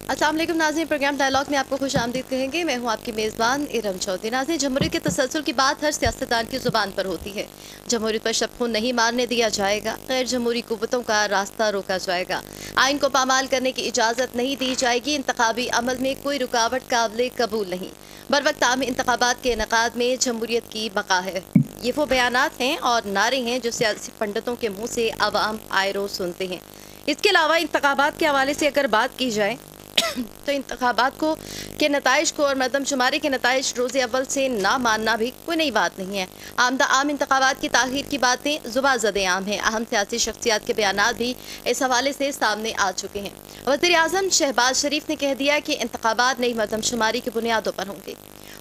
अस्सलाम वालेकुम नाज़रीन, प्रोग्राम डायलॉग में आपको खुश आमदीद कहेंगे। मैं हूं आपकी मेज़बान इरम चौधरी। नाज़रीन, जमहूरियत के तसलसल की बात हर सियासतदान की ज़ुबान पर होती है। जमहूरियत पर शबखून नहीं मारने दिया जाएगा, गैर जमहूरी कुव्वतों का रास्ता रोका जाएगा, आइन को पामाल करने की इजाज़त नहीं दी जाएगी, इंतखाबी अमल में कोई रुकावट काबिल कबूल नहीं, बरवक्त आम इंतखाबात के इनेकाद में जमहूरियत की बका है। ये वो बयानात हैं और नारे हैं जो सियासी पंडितों के मुँह से अवाम आए रोज़ सुनते हैं। इसके अलावा इंतखाबात के हवाले से अगर बात की जाए तो इंतखाबात को के नताइज को और मरदमशुमारी के नताइज रोज़े अव्वल से ना मानना भी कोई नई बात नहीं है। आम इंतखाबात की ताख़ीर की बातें ज़ुबां ज़द आम हैं। अहम सियासी शख्सियात के बयानात भी इस हवाले से सामने आ चुके हैं। वज़ीर आज़म शहबाज शरीफ ने कह दिया कि इंतखाबात नई मरदमशुमारी की बुनियादों पर होंगे।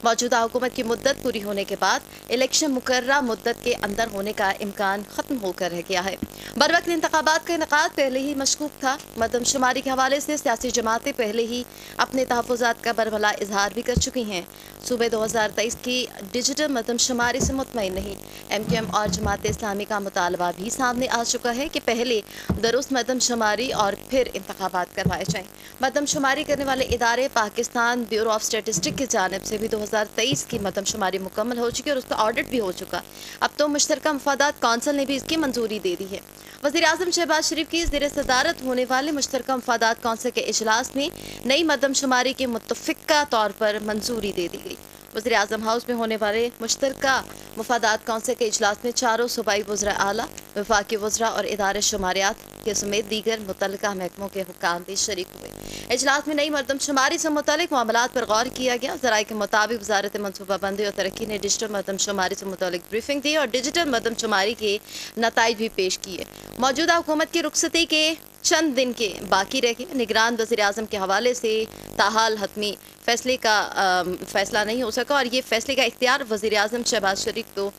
मौजूदा हुकूमत की मुद्दत पूरी होने के बाद इलेक्शन मुकर्ररा मुद्दत के अंदर होने का इम्कान ख़त्म होकर रह गया है। बरवक्त इंतखाबात का इनेकाद पहले ही मशकूक था। मरदमशुमारी के हवाले से सियासी जमातें पहले ही अपने तहफ़्फ़ुज़ात का बरमला इजहार भी कर चुकी हैं। सूबे 2023 की डिजिटल मरदमशुमारी से मुतमईन नहीं। MQM और जमात इस्लामी का मुतालबा भी सामने आ चुका है कि पहले दुरुस्त मरदमशुमारी और फिर इंतखाबात करवाए जाएँ। मरदमशुमारी करने वाले इदारे पाकिस्तान ब्यूरो ऑफ स्टेटिस्टिक की जानिब से भी 2023 की मरदमशुमारी मुकम्मल हो चुकी है और उसका ऑडिट भी हो चुका। अब तो मुश्तरका मफादात कौंसिल ने भी इसकी मंजूरी दे दी है। वज़ीर आज़म शहबाज शरीफ की ज़ेर सदारत होने वाले मुश्तरका मफादात कौंसिल के इजलास में नई मरदमशुमारी के मुत्तफ़िक़ा तौर पर मंजूरी दे दी गई। वज़ीर आज़म हाउस में होने वाले मुश्तरका मफादात कौंसिल के इजलास में चारों सूबाई वज़रा आला, वफाकी वज़रा और इदारे शुमारियात के समेत दीगर मुतल्लिका महकमों के हुक्काम भी शरीक हुए। इजलास में नई मरदमशुमारी से मुतल्लिक मामलात पर गौर किया गया। ज़राए के मुताबिक वज़ारत मनसूबाबंदी और तरक्की ने डिजिटल मरदमशुमारी से मुतल्लिक ब्रीफिंग दी और डिजिटल मरदमशुमारी के नताइज भी पेश किए। मौजूदा हुकूमत की रुखसती के चंद दिन के बाकी रह गए। निगरान वज़ीर आज़म के हवाले से ताहाल हतमी फैसला नहीं हो सका और ये फैसले का इख्तियार वज़ीर आज़म शहबाज शरीफ को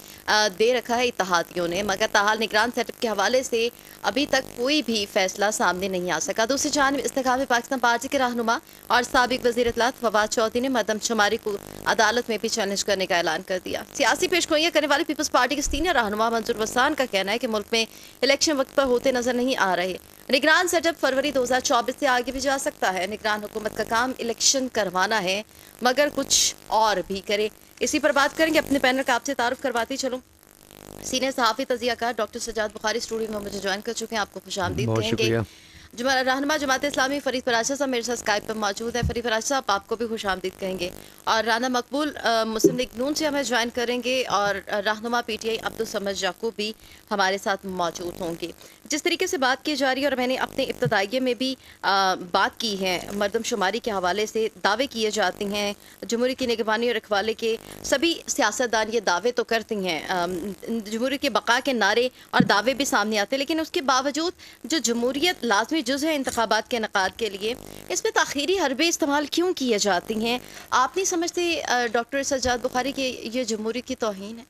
दे रखा है इत्तेहादियों ने, मगर ताहाल निगरान सेटअप के हवाले से अभी तक कोई भी फैसला सामने नहीं आ सका। दूसरी जानिब इस्तेकाम पाकिस्तान पार्टी के रहनुमा और साबिक वज़ीर इत्तलात फवाद चौधरी ने मरदमशुमारी को अदालत में भी चैलेंज करने का ऐलान कर दिया। सियासी पेशगोइयाँ करने वाली पीपल्स पार्टी के सीनियर रहनुमा मंजूर वसान का कहना है कि मुल्क में इलेक्शन वक्त पर होते नजर नहीं आ रहे। निगरान सेटअप फरवरी 2024 से आगे भी जा सकता है। निगरान हुकूमत का काम इलेक्शन करवाना है मगर कुछ और भी करे। इसी पर बात करेंगे। अपने पैनल का आपसे तारुफ करवाती चलो। सीनियर सहाफ़ी तज़ियाकार डॉक्टर सजाद बुखारी स्टूडियो में मुझे ज्वाइन कर चुके हैं। आपको खुशामदीद बहुत कहेंगे। शुक्रिया। रहनुमा जमात इस्लामी फरीद फराशा साहब मेरे साथ स्काइप पर मौजूद है। फरीद फराशा साहब आपको भी खुशामदीद कहेंगे और राना मकबूल मुस्लिम लीग नून से हमें ज्वाइन करेंगे और रहनुमा PTI अब्दुल समद याकूब भी हमारे साथ मौजूद होंगे। जिस तरीके से बात की जा रही है और मैंने अपने इब्तदाइये में भी बात की है, मरदमशुमारी के हवाले से दावे किए जाते हैं। जमहूरियत की निगरानी और रखवाले के सभी सियासतदान ये दावे तो करती हैं, जमहूरियत के बका के नारे और दावे भी सामने आते हैं, लेकिन उसके बावजूद जो जमहूरियत लाजमी जुज़ है इंतखाबात के इनेकाद के लिए, इसमें ताख़ीरी हरबे इस्तेमाल क्यों किए जाती हैं? आप नहीं समझते डॉक्टर सजाद बुखारी कि ये जमहूरियत की तौहीन है?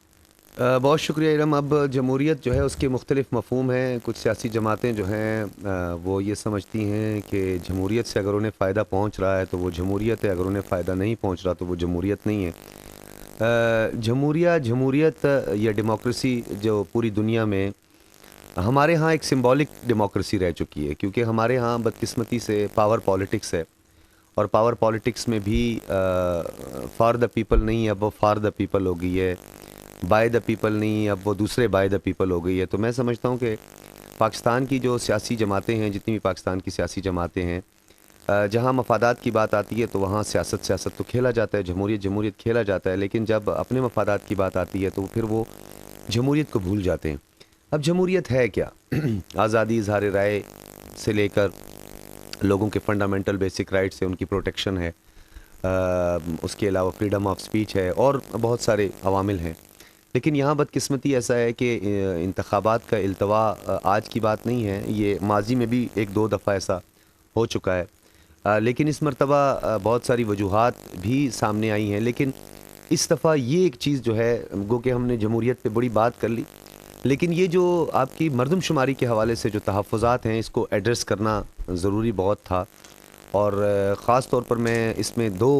बहुत शुक्रिया इरम। अब जमहूरियत जो है उसके मुख्तलिफ मफ़हूम हैं। कुछ सियासी जमातें जो हैं वो ये समझती हैं कि जमहूरियत से अगर उन्हें फ़ायदा पहुँच रहा है तो वो जमहूरियत है, अगर उन्हें फ़ायदा नहीं पहुँच रहा तो वो जमहूरियत नहीं है। जमहूरियत या डेमोक्रेसी जो पूरी दुनिया में हमारे यहाँ एक सिंबॉलिक डेमोक्रेसी रह चुकी है, क्योंकि हमारे यहाँ बदकिस्मती से पावर पॉलिटिक्स है और पावर पॉलिटिक्स में भी फॉर द पीपल नहीं, अब वो फॉर द पीपल हो गई है। बाय द पीपल नहीं, अब वो दूसरे बाय द पीपल हो गई है। तो मैं समझता हूँ कि पाकिस्तान की जो सियासी जमातें हैं, जितनी भी पाकिस्तान की सियासी जमातें हैं, जहाँ मफादात की बात आती है तो वहाँ सियासत तो खेला जाता है, जमहूरियत खेला जाता है, लेकिन जब अपने मफादात की बात आती है तो फिर वो जमहूरियत को भूल जाते हैं। अब जमहूरियत है क्या? आज़ादी इज़हार राय से लेकर लोगों के फंडामेंटल बेसिक राइट्स से उनकी प्रोटेक्शन है, उसके अलावा फ्रीडम ऑफ स्पीच है और बहुत सारे अवामिल हैं। लेकिन यहाँ बदकिस्मती ऐसा है कि इंतखाबात का इल्तवा आज की बात नहीं है, ये माजी में भी एक दो दफ़ा ऐसा हो चुका है। लेकिन इस मरतबा बहुत सारी वजूहात भी सामने आई हैं, लेकिन इस दफ़ा ये एक चीज़ जो है, गो कि हमने जमहूरियत पे बड़ी बात कर ली, लेकिन ये जो आपकी मरदमशुमारी के हवाले से जो तहफ़्फ़ुज़ात हैं इसको एड्रेस करना ज़रूरी बहुत था। और ख़ास तौर पर मैं इसमें दो,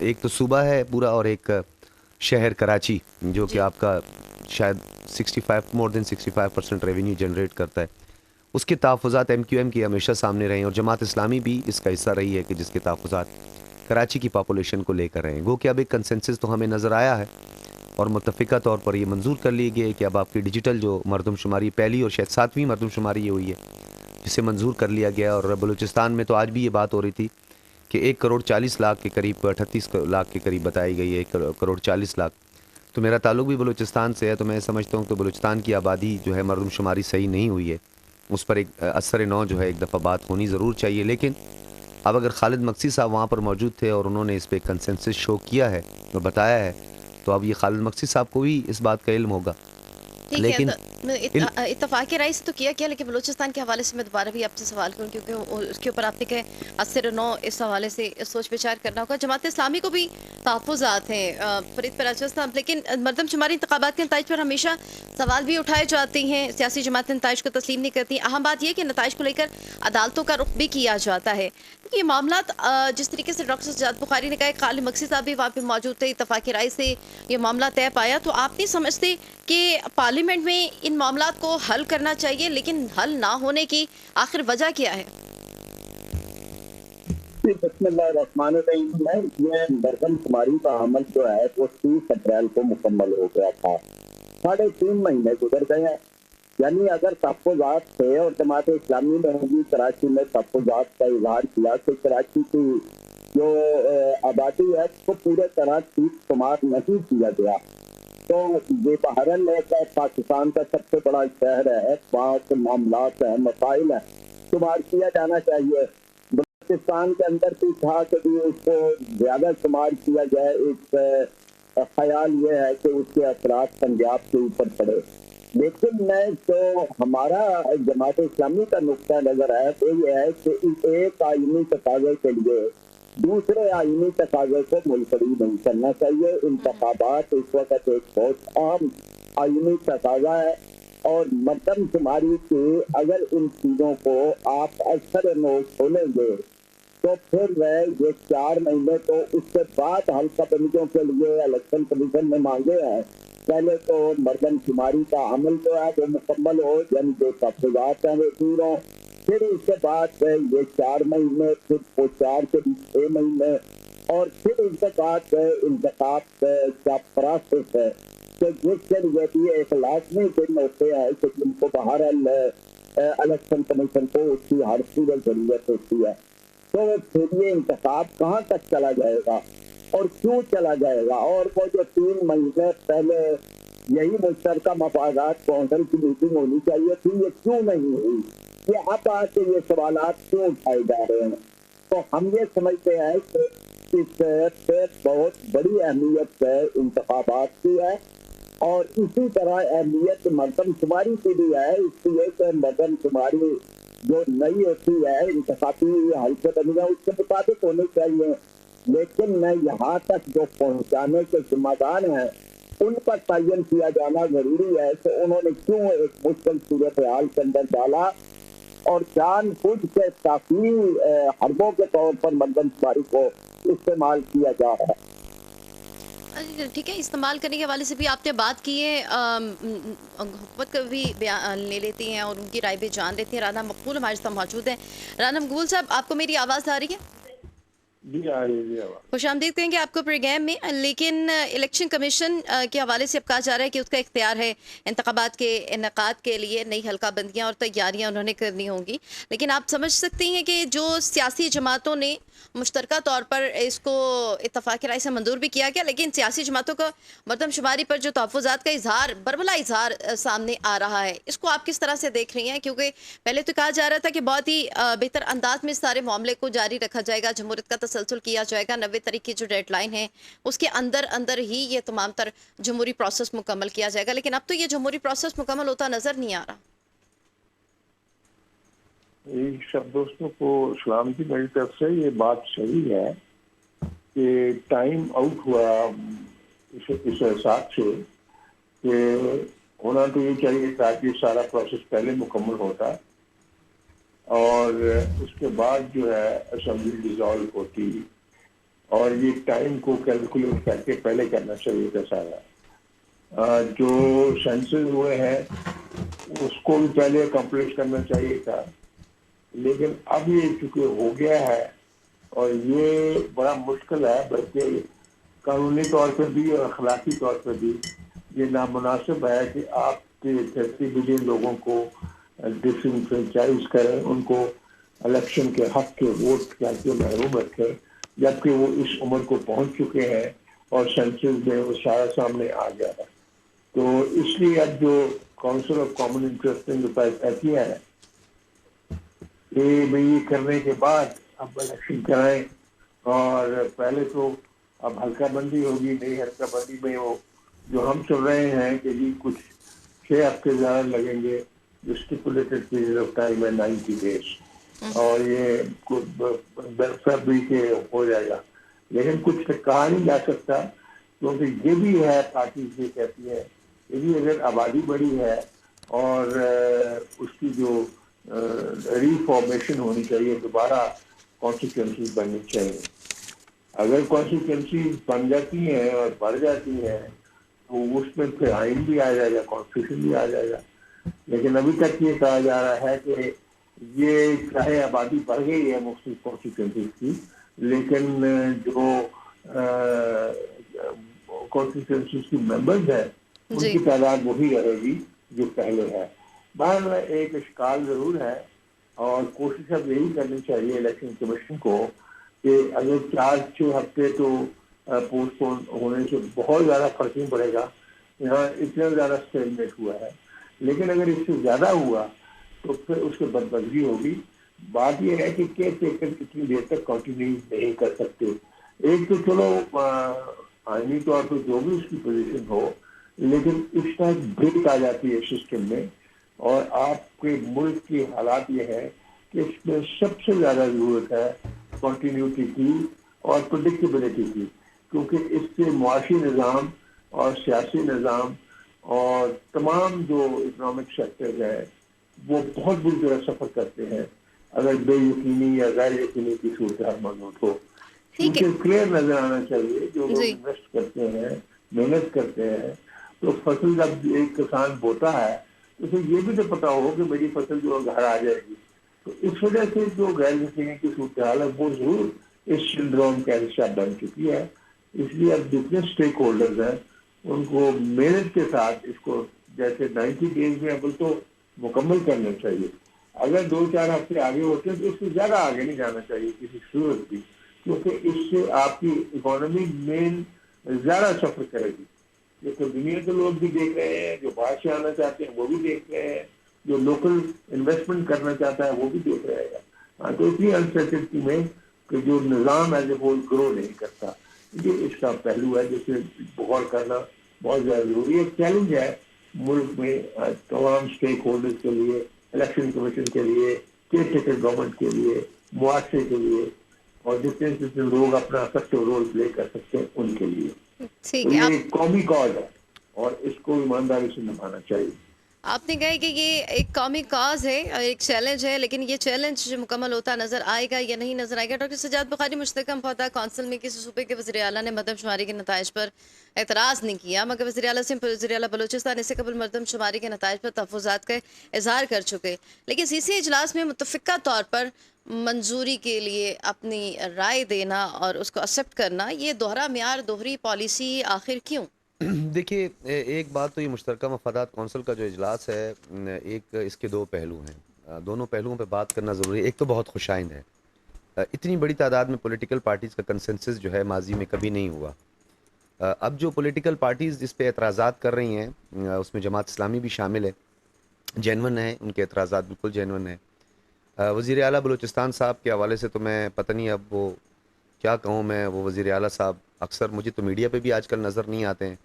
एक तो सूबा है पूरा और एक शहर कराची, जो कि आपका शायद 65 मोर देन 65% रेवेन्यू जनरेट करता है। اس کے تحفظات ایم کیو ایم کے ہمیشہ سامنے رہے ہیں، اور جماعت اسلامی بھی اس کا حصہ رہی ہے کہ جس کے تحفظات کراچی کی پاپولیشن کو لے کر رہے ہیں. گو کہ اب ایک کنسنسس تو ہمیں نظر آیا ہے اور متفقہ طور پر یہ منظور کر لی گئی ہے کہ اب آپ کی ڈیجیٹل جو مردم شماری پہلی اور شاید 7ویں مردم شماری یہ ہوئی ہے جسے منظور کر لیا گیا. اور بلوچستان میں تو آج بھی یہ بات ہو رہی تھی کہ 1,40,00,000 کے قریب 38 لاکھ کے قریب بتائی گئی ہے، 1,40,00,000. تو میرا تعلق بھی بلوچستان سے ہے، تو میں سمجھتا ہوں کہ بلوچستان کی آبادی جو ہے مردم شماری صحیح نہیں ہوئی ہے، اس پر ایک اثر نو جو ہے ایک دفعہ بات ہونی ضرور چاہیے. لیکن اب اگر خالد مقصی صاحب وہاں پر موجود تھے اور انہوں نے اس پہ کنسنسس شو کیا ہے اور بتایا ہے، تو اب یہ خالد مقصی صاحب کو بھی اس بات کا علم ہوگا. ٹھیک ہے، لیکن اتفاق رائے سے تو کیا لیکن بلوچستان کے حوالے سے میں دوبارہ بھی آپ سے سوال کروں، کیونکہ اس کے اوپر آپ نے کہا اثر نو اس حوالے سے سوچ وچار کرنا ہوگا. جماعت اسلامی کو بھی تحفظات ہیں فرید پراچو صاحب، لیکن مردم شماری انتخابات کے نتائج پر ہمیشہ سوال بھی اٹھائے جاتے ہیں. سیاسی جماعتیں نتائج کو تسلیم نہیں کرتی. اہم بات یہ کہ نتائج کو لے کر عدالتوں کا رخ بھی کیا جاتا ہے. یہ معاملات جس طریقے سے ڈاکٹر سجاد بخاری نے کہا، خالد مقصی صاحب بھی وہاں پہ موجود تھے، اتفاق رائے سے یہ معاملہ طے پایا. تو آپ نہیں سمجھتے کہ پارلیمنٹ میں ان معاملات کو حل کرنا چاہیے، لیکن حل نہ ہونے کی آخر وجہ کیا ہے؟ بسم اللہ الرحمن الرحیم. یہ مردم شماری کا عمل جو ہے وہ 30 اپریل کو مکمل ہو گیا تھا. 3.5 مہینے گزر گئے ہیں. یعنی اگر تحفظات تھے اور جماعت اسلامی نے بھی کراچی میں تحفظات کا اظہار کیا کہ کراچی کی جو آبادی ہے اس کو پورے طرح ٹھیک شمار نہیں کیا گیا، تو یہ بہرحال پاکستان کا سب سے بڑا شہر ہے، وہاں کے معاملات ہیں، مسائل ہیں، شمار کیا جانا چاہیے. بلوچستان کے اندر بھی تھا کہ اس کو زیادہ شمار کیا جائے. ایک خیال یہ ہے کہ اس کے اثرات پنجاب کے اوپر پڑے. لیکن میں جو ہمارا جماعت اسلامی کا نقطہ نظر ہے وہ یہ ہے کہ ایک آئینی تقاضے کے لیے دوسرے آئینی تقاضے کو ملتوی نہیں کرنا چاہیے. انتخابات اس وقت ایک بہت اہم آئینی تقاضا ہے، اور مردم شماری کی اگر ان چیزوں کو آپ اکثر نوٹ کھولیں گے تو پھر یہ 4 مہینے تو اس کے بعد حلقہ بندیوں کے لیے الیکشن کمیشن نے مانگے ہیں. پہلے تو مردم شماری کا عمل جو ہے وہ مکمل ہو، یعنی جو تحفظات ہیں وہ دور ہوں، پھر اس کے بعد یہ 4 مہینے، پھر وہ 4 سے 6 مہینے، اور پھر اس کے بعد انتخاب کا پروسیس ہے کہ جس کے لیے بھی ایک لازمی دن ہوتے ہیں کہ جن کو باہر الیکشن کمیشن کو اس کی ہر صورت ضرورت ہوتی ہے. تو پھر یہ انتخاب کہاں تک چلا جائے گا اور کیوں چلا جائے گا؟ اور وہ جو 3 مہینے پہلے یہی مشترکہ مفادات کونسل کی میٹنگ ہونی چاہیے تھی، یہ کیوں نہیں ہوئی؟ یہ اب آ کے یہ سوالات کیوں اٹھائے جا رہے ہیں؟ تو ہم یہ سمجھتے ہیں کہ اس سے بہت بڑی اہمیت ہے انتخابات کی ہے، اور اسی طرح اہمیت مردم شماری کی بھی ہے. اس لیے کہ مردم شماری جو نئی ہوتی ہے انتخابی حلقے بندیاں اس کے مطابق ہونی چاہیے، لیکن میں یہاں تک جو پہنچانے کے ذمہ دار ہیں ان پر تعین کیا جانا ضروری ہے کہ انہوں نے کیوں ایک مشکل صورتحال کے اندر ڈالا اور جان بوجھ کے کافی حربوں کے طور پر مردم شماری کو استعمال کیا جا رہا ہے. ٹھیک ہے، استعمال کرنے کے حوالے سے بھی آپ نے بات کی ہے، حکومت کا بھی بیان لے لیتی ہیں اور ان کی رائے بھی جان لیتی ہیں. رانا مقبول ہمارے ساتھ موجود ہیں. رانا مقبول صاحب، آپ کو میری آواز آ رہی ہے؟ جی آ رہی ہے. خوش آمدید کہیں گے آپ کو پروگرام میں. لیکن الیکشن کمیشن کے حوالے سے اب کہا جا رہا ہے کہ اس کا اختیار ہے انتخابات کے انعقاد کے لیے نئی حلقہ بندیاں اور تیاریاں انہوں نے کرنی ہوں گی. لیکن آپ سمجھ سکتے ہیں کہ جو سیاسی جماعتوں نے مشترکہ طور پر اس کو اتفاق رائے سے منظور بھی کیا گیا، لیکن سیاسی جماعتوں کا مردم شماری پر جو تحفظات کا اظہار، بربلا اظہار سامنے آ رہا ہے، اس کو آپ کس طرح سے دیکھ رہی ہیں؟ کیونکہ پہلے تو کہا جا رہا تھا کہ بہت ہی بہتر انداز میں سارے معاملے کو جاری رکھا جائے گا، جمہوریت کا تسلسل کیا جائے گا، 90 تاریخ کی جو ڈیڈ لائن ہے اس کے اندر ہی یہ تمام تر جمہوری پروسیس مکمل کیا جائے گا. لیکن اب تو یہ جمہوری پروسیس مکمل ہوتا نظر نہیں آ رہا. سب دوستوں کو اسلام کی میری طرف سے یہ بات صحیح ہے کہ ٹائم آؤٹ ہوا اس حساب سے کہ ہونا تو یہ چاہیے تاکہ سارا پروسیس پہلے مکمل ہوتا اور اس کے بعد جو ہے اسمبلی ڈیزالو ہوتی، اور یہ ٹائم کو کیلکولیٹ کر کے پہلے کرنا چاہیے تھا سارا. جو سینسز ہوئے ہیں उसको भी पहले अकम्प्लिश करना चाहिए था, लेकिन अब ये चूंकि हो गया है और ये बड़ा मुश्किल है, बल्कि कानूनी तौर पर भी और अखलाकी तौर पर भी ये नामुनासिब है कि आप 30 मिलियन लोगों को डिसइंफ्रेंचाइज करें, उनको इलेक्शन के हक के वोट के महरूम रखें, जबकि वो इस उम्र को पहुंच चुके हैं और सेंसस में वो सारा सामने आ गया है। तो इसलिए अब जो काउंसिल ऑफ कॉमन इंटरेस्ट ने जो फैसला किया है कि भाई ये करने के बाद अब इलेक्शन कराएं, और पहले तो अब हल्का बंदी होगी, नई हल्का बंदी में वो जो हम सुन रहे हैं कि जी कुछ 6 हफ्ते ज़्यादा लगेंगे, जो स्टिपुलेटेड पीरियड ऑफ टाइम है 90 डेज, और ये फरवरी के हो जाएगा। लेकिन कुछ कहा नहीं जा सकता, क्योंकि ये भी है, पार्टी ये कहती है कि भी अगर आबादी बढ़ी है और उसकी जो रिफॉर्मेशन होनी चाहिए, दोबारा कॉन्स्टिट्यूंसीज बननी चाहिए। अगर कॉन्स्टिट्यूंसीज बन जाती हैं और बढ़ जाती हैं तो उसमें फिर आइन भी आ जाएगा, कॉन्स्टिट्यूशन भी आ जाएगा। लेकिन अभी तक ये कहा जा रहा है कि ये चाहे आबादी बढ़ गई है मुख्तलिफ कॉन्स्टिट्यूंसीज की, लेकिन जो कॉन्स्टिट्यूंसीज की मेंबर्स हैं उनकी तादाद वही रहेगी जो पहले है। बहरहाल एक इश्काल जरूर है, और कोशिश अब यही करनी चाहिए इलेक्शन कमीशन को कि अगर 4-6 हफ्ते तो पोस्टपोन होने से बहुत ज़्यादा फर्क नहीं पड़ेगा, यहाँ इतना ज़्यादा स्टेलमेट हुआ है, लेकिन अगर इससे ज़्यादा हुआ तो फिर उसकी बदबदगी होगी। बात यह है कि केयर टेकर कितनी देर तक कंटिन्यू नहीं कर सकते। एक तो चलो आईनी तौर पर जो भी उसकी पोजीशन हो, लेकिन इस टाइप ब्रेक आ जाती है सिस्टम में, और आपके मुल्क की हालात ये है कि इसमें सबसे ज़्यादा ज़रूरत है कंटिन्यूटी की और प्रेडिक्टेबिलिटी की, क्योंकि इससे मुआशी निज़ाम और सियासी निज़ाम और तमाम जो इकनॉमिक सेक्टर्स हैं वो बहुत बुरी तरह सफ़र करते हैं अगर बेयकीनी या गैर यकीनी की सूरत मौजूद हो। क्योंकि क्लियर नजर आना चाहिए, जो लोग इन्वेस्ट करते हैं, मेहनत करते हैं, तो फसल जब एक किसान बोता है तो उसे ये भी तो पता हो कि मेरी फसल जो घर आ जाएगी। तो इस वजह से जो गैर यकीनी की सूरत हाल है वो जरूर इस सिंड्रोम का हिस्सा बन चुकी है। इसलिए अब जितने स्टेक होल्डर्स हैं उनको मेहनत के साथ इसको जैसे 90 डेज में अब तो मुकम्मल करना चाहिए। अगर 2-4 हफ्ते आगे होते हैं तो इससे ज़्यादा आगे नहीं जाना चाहिए किसी सूरत भी, क्योंकि इससे आपकी इकोनॉमी मेन ज़्यादा सफ़र करेगी। ये तो दुनिया के लोग भी देख रहे हैं, जो बाहर से आना चाहते हैं वो भी देख रहे हैं, जो लोकल इन्वेस्टमेंट करना चाहता है वो भी देख रहेगा। हाँ, तो इतनी अनसर्टेनिटी में कि जो निज़ाम एज ए होल ग्रो नहीं करता, ये इसका पहलू है जिसे गौर करना बहुत ज़्यादा जरूरी है। चैलेंज है मुल्क में तमाम स्टेक होल्डर्स के लिए, इलेक्शन कमीशन के लिए, केयर टेकर गवर्नमेंट के लिए, मुआवजे के लिए, और जितने लोग अपना इफेक्टिव रोल प्ले कर सकते हैं उनके लिए। ठीक तो है, ये कौमी कॉज है और इसको ईमानदारी से निभाना चाहिए। आपने कहा कि ये एक कौमी काज है और एक चैलेंज है, लेकिन ये चैलेंज मुकम्मल होता नजर आएगा या नहीं नजर आएगा। डॉक्टर सजाद बुखारी मुश्तकम फतह कौंसिल में किसी सूबे के वज़ीर आला ने मरदमशुमारी के नताइज पर एतराज़ नहीं किया, मगर वज़ीर आला सिंध वज़ीर आला बलूचिस्तान इससे कबल मरदमशुमारी के नताइज पर तहफ़्फ़ुज़ात का इजहार कर चुके, लेकिन सीसी इजलास में मुतफ़िक़ा तौर पर मंजूरी के लिए अपनी राय देना और उसको एक्सेप्ट करना, ये दोहरा म्यार, दोहरी पॉलिसी आखिर क्यों? देखिए, एक बात तो ये मुश्तरका मफादात कौंसिल का जो इजलास है, एक इसके 2 पहलू हैं। दोनों पहलुओं पे बात करना ज़रूरी है। एक तो बहुत खुशाइंद है, इतनी बड़ी तादाद में पॉलिटिकल पार्टीज़ का कंसेंसस जो है माजी में कभी नहीं हुआ। अब जो पॉलिटिकल पार्टीज़ जिस पे एतराज़ात कर रही हैं उसमें जमात इस्लामी भी शामिल है, जेनवन है, उनके एतराज़ात बिल्कुल जेनवन है। वज़ीर आला बलूचिस्तान साहब के हवाले से तो मैं पता नहीं अब वो क्या कहूँ मैं, वो वज़ीर आला साहब अक्सर मुझे तो मीडिया पे भी आजकल नज़र नहीं आते हैं।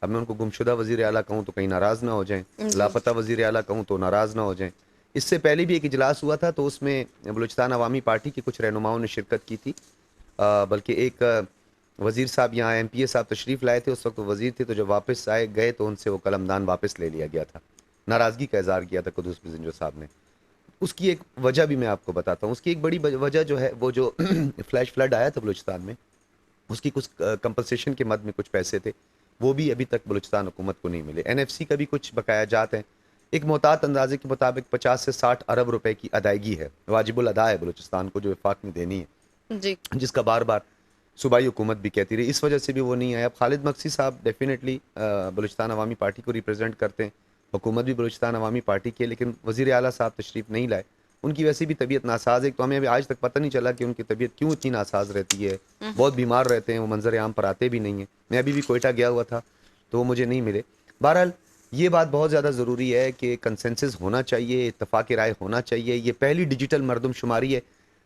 अब मैं उनको गुमशुदा वज़ीर आला कहूँ तो कहीं नाराज़ ना हो जाएं, लापता वज़ीर आला कहूँ तो नाराज़ ना हो जाएं। इससे पहले भी एक इजलास हुआ था तो उसमें बलूचिस्तान अवामी पार्टी के कुछ रहनुमाओं ने शिरकत की थी, बल्कि एक वज़ीर साहब यहाँ MPA साहब तशरीफ़ लाए थे, उस वक्त वज़ीर थे, तो जब वापस आए गए तो उनसे वो कलमदान वापस ले लिया गया था। नाराज़गी का इज़हार किया था कुद्दूस बिज़ंजो साहब ने। उसकी एक वजह भी मैं आपको बताता हूँ। उसकी एक बड़ी वजह जो है वो जो फ्लैश फ्लड आया था बलूचिस्तान में, उसकी कुछ कंपनसेशन के मद में कुछ पैसे थे, वो भी अभी तक बलूचिस्तान हुकूमत को नहीं मिले। NFC का भी कुछ बकाया जात हैं, ایک محتاط اندازے کے مطابق 50 سے 60 ارب روپے کی ادائیگی ہے، واجب الادا ہے بلوچستان کو، جو وفاق میں دینی ہے، جی جس کا بار بار صوبائی حکومت بھی کہتی رہی، اس وجہ سے بھی وہ نہیں آیا۔ اب خالد مقصی صاحب ڈیفینیٹلی بلوچستان عوامی پارٹی کو ریپرزینٹ کرتے ہیں، حکومت بھی بلوچستان عوامی پارٹی کی ہے، لیکن وزیر اعلیٰ صاحب تشریف نہیں لائے، ان کی ویسی بھی طبیعت ناساز ہے، تو ہمیں ابھی آج تک پتہ نہیں چلا کہ ان کی طبیعت کیوں اتنی ناساز رہتی ہے، بہت بیمار رہتے ہیں، وہ منظر عام پر آتے بھی نہیں ہیں۔ میں ابھی بھی کوئٹہ گیا ہوا تھا تو وہ مجھے نہیں ملے۔ بہرحال یہ بات بہت زیادہ ضروری ہے کہ کنسنسس ہونا چاہیے، اتفاق رائے ہونا چاہیے۔ یہ پہلی ڈیجیٹل مردم شماری ہے،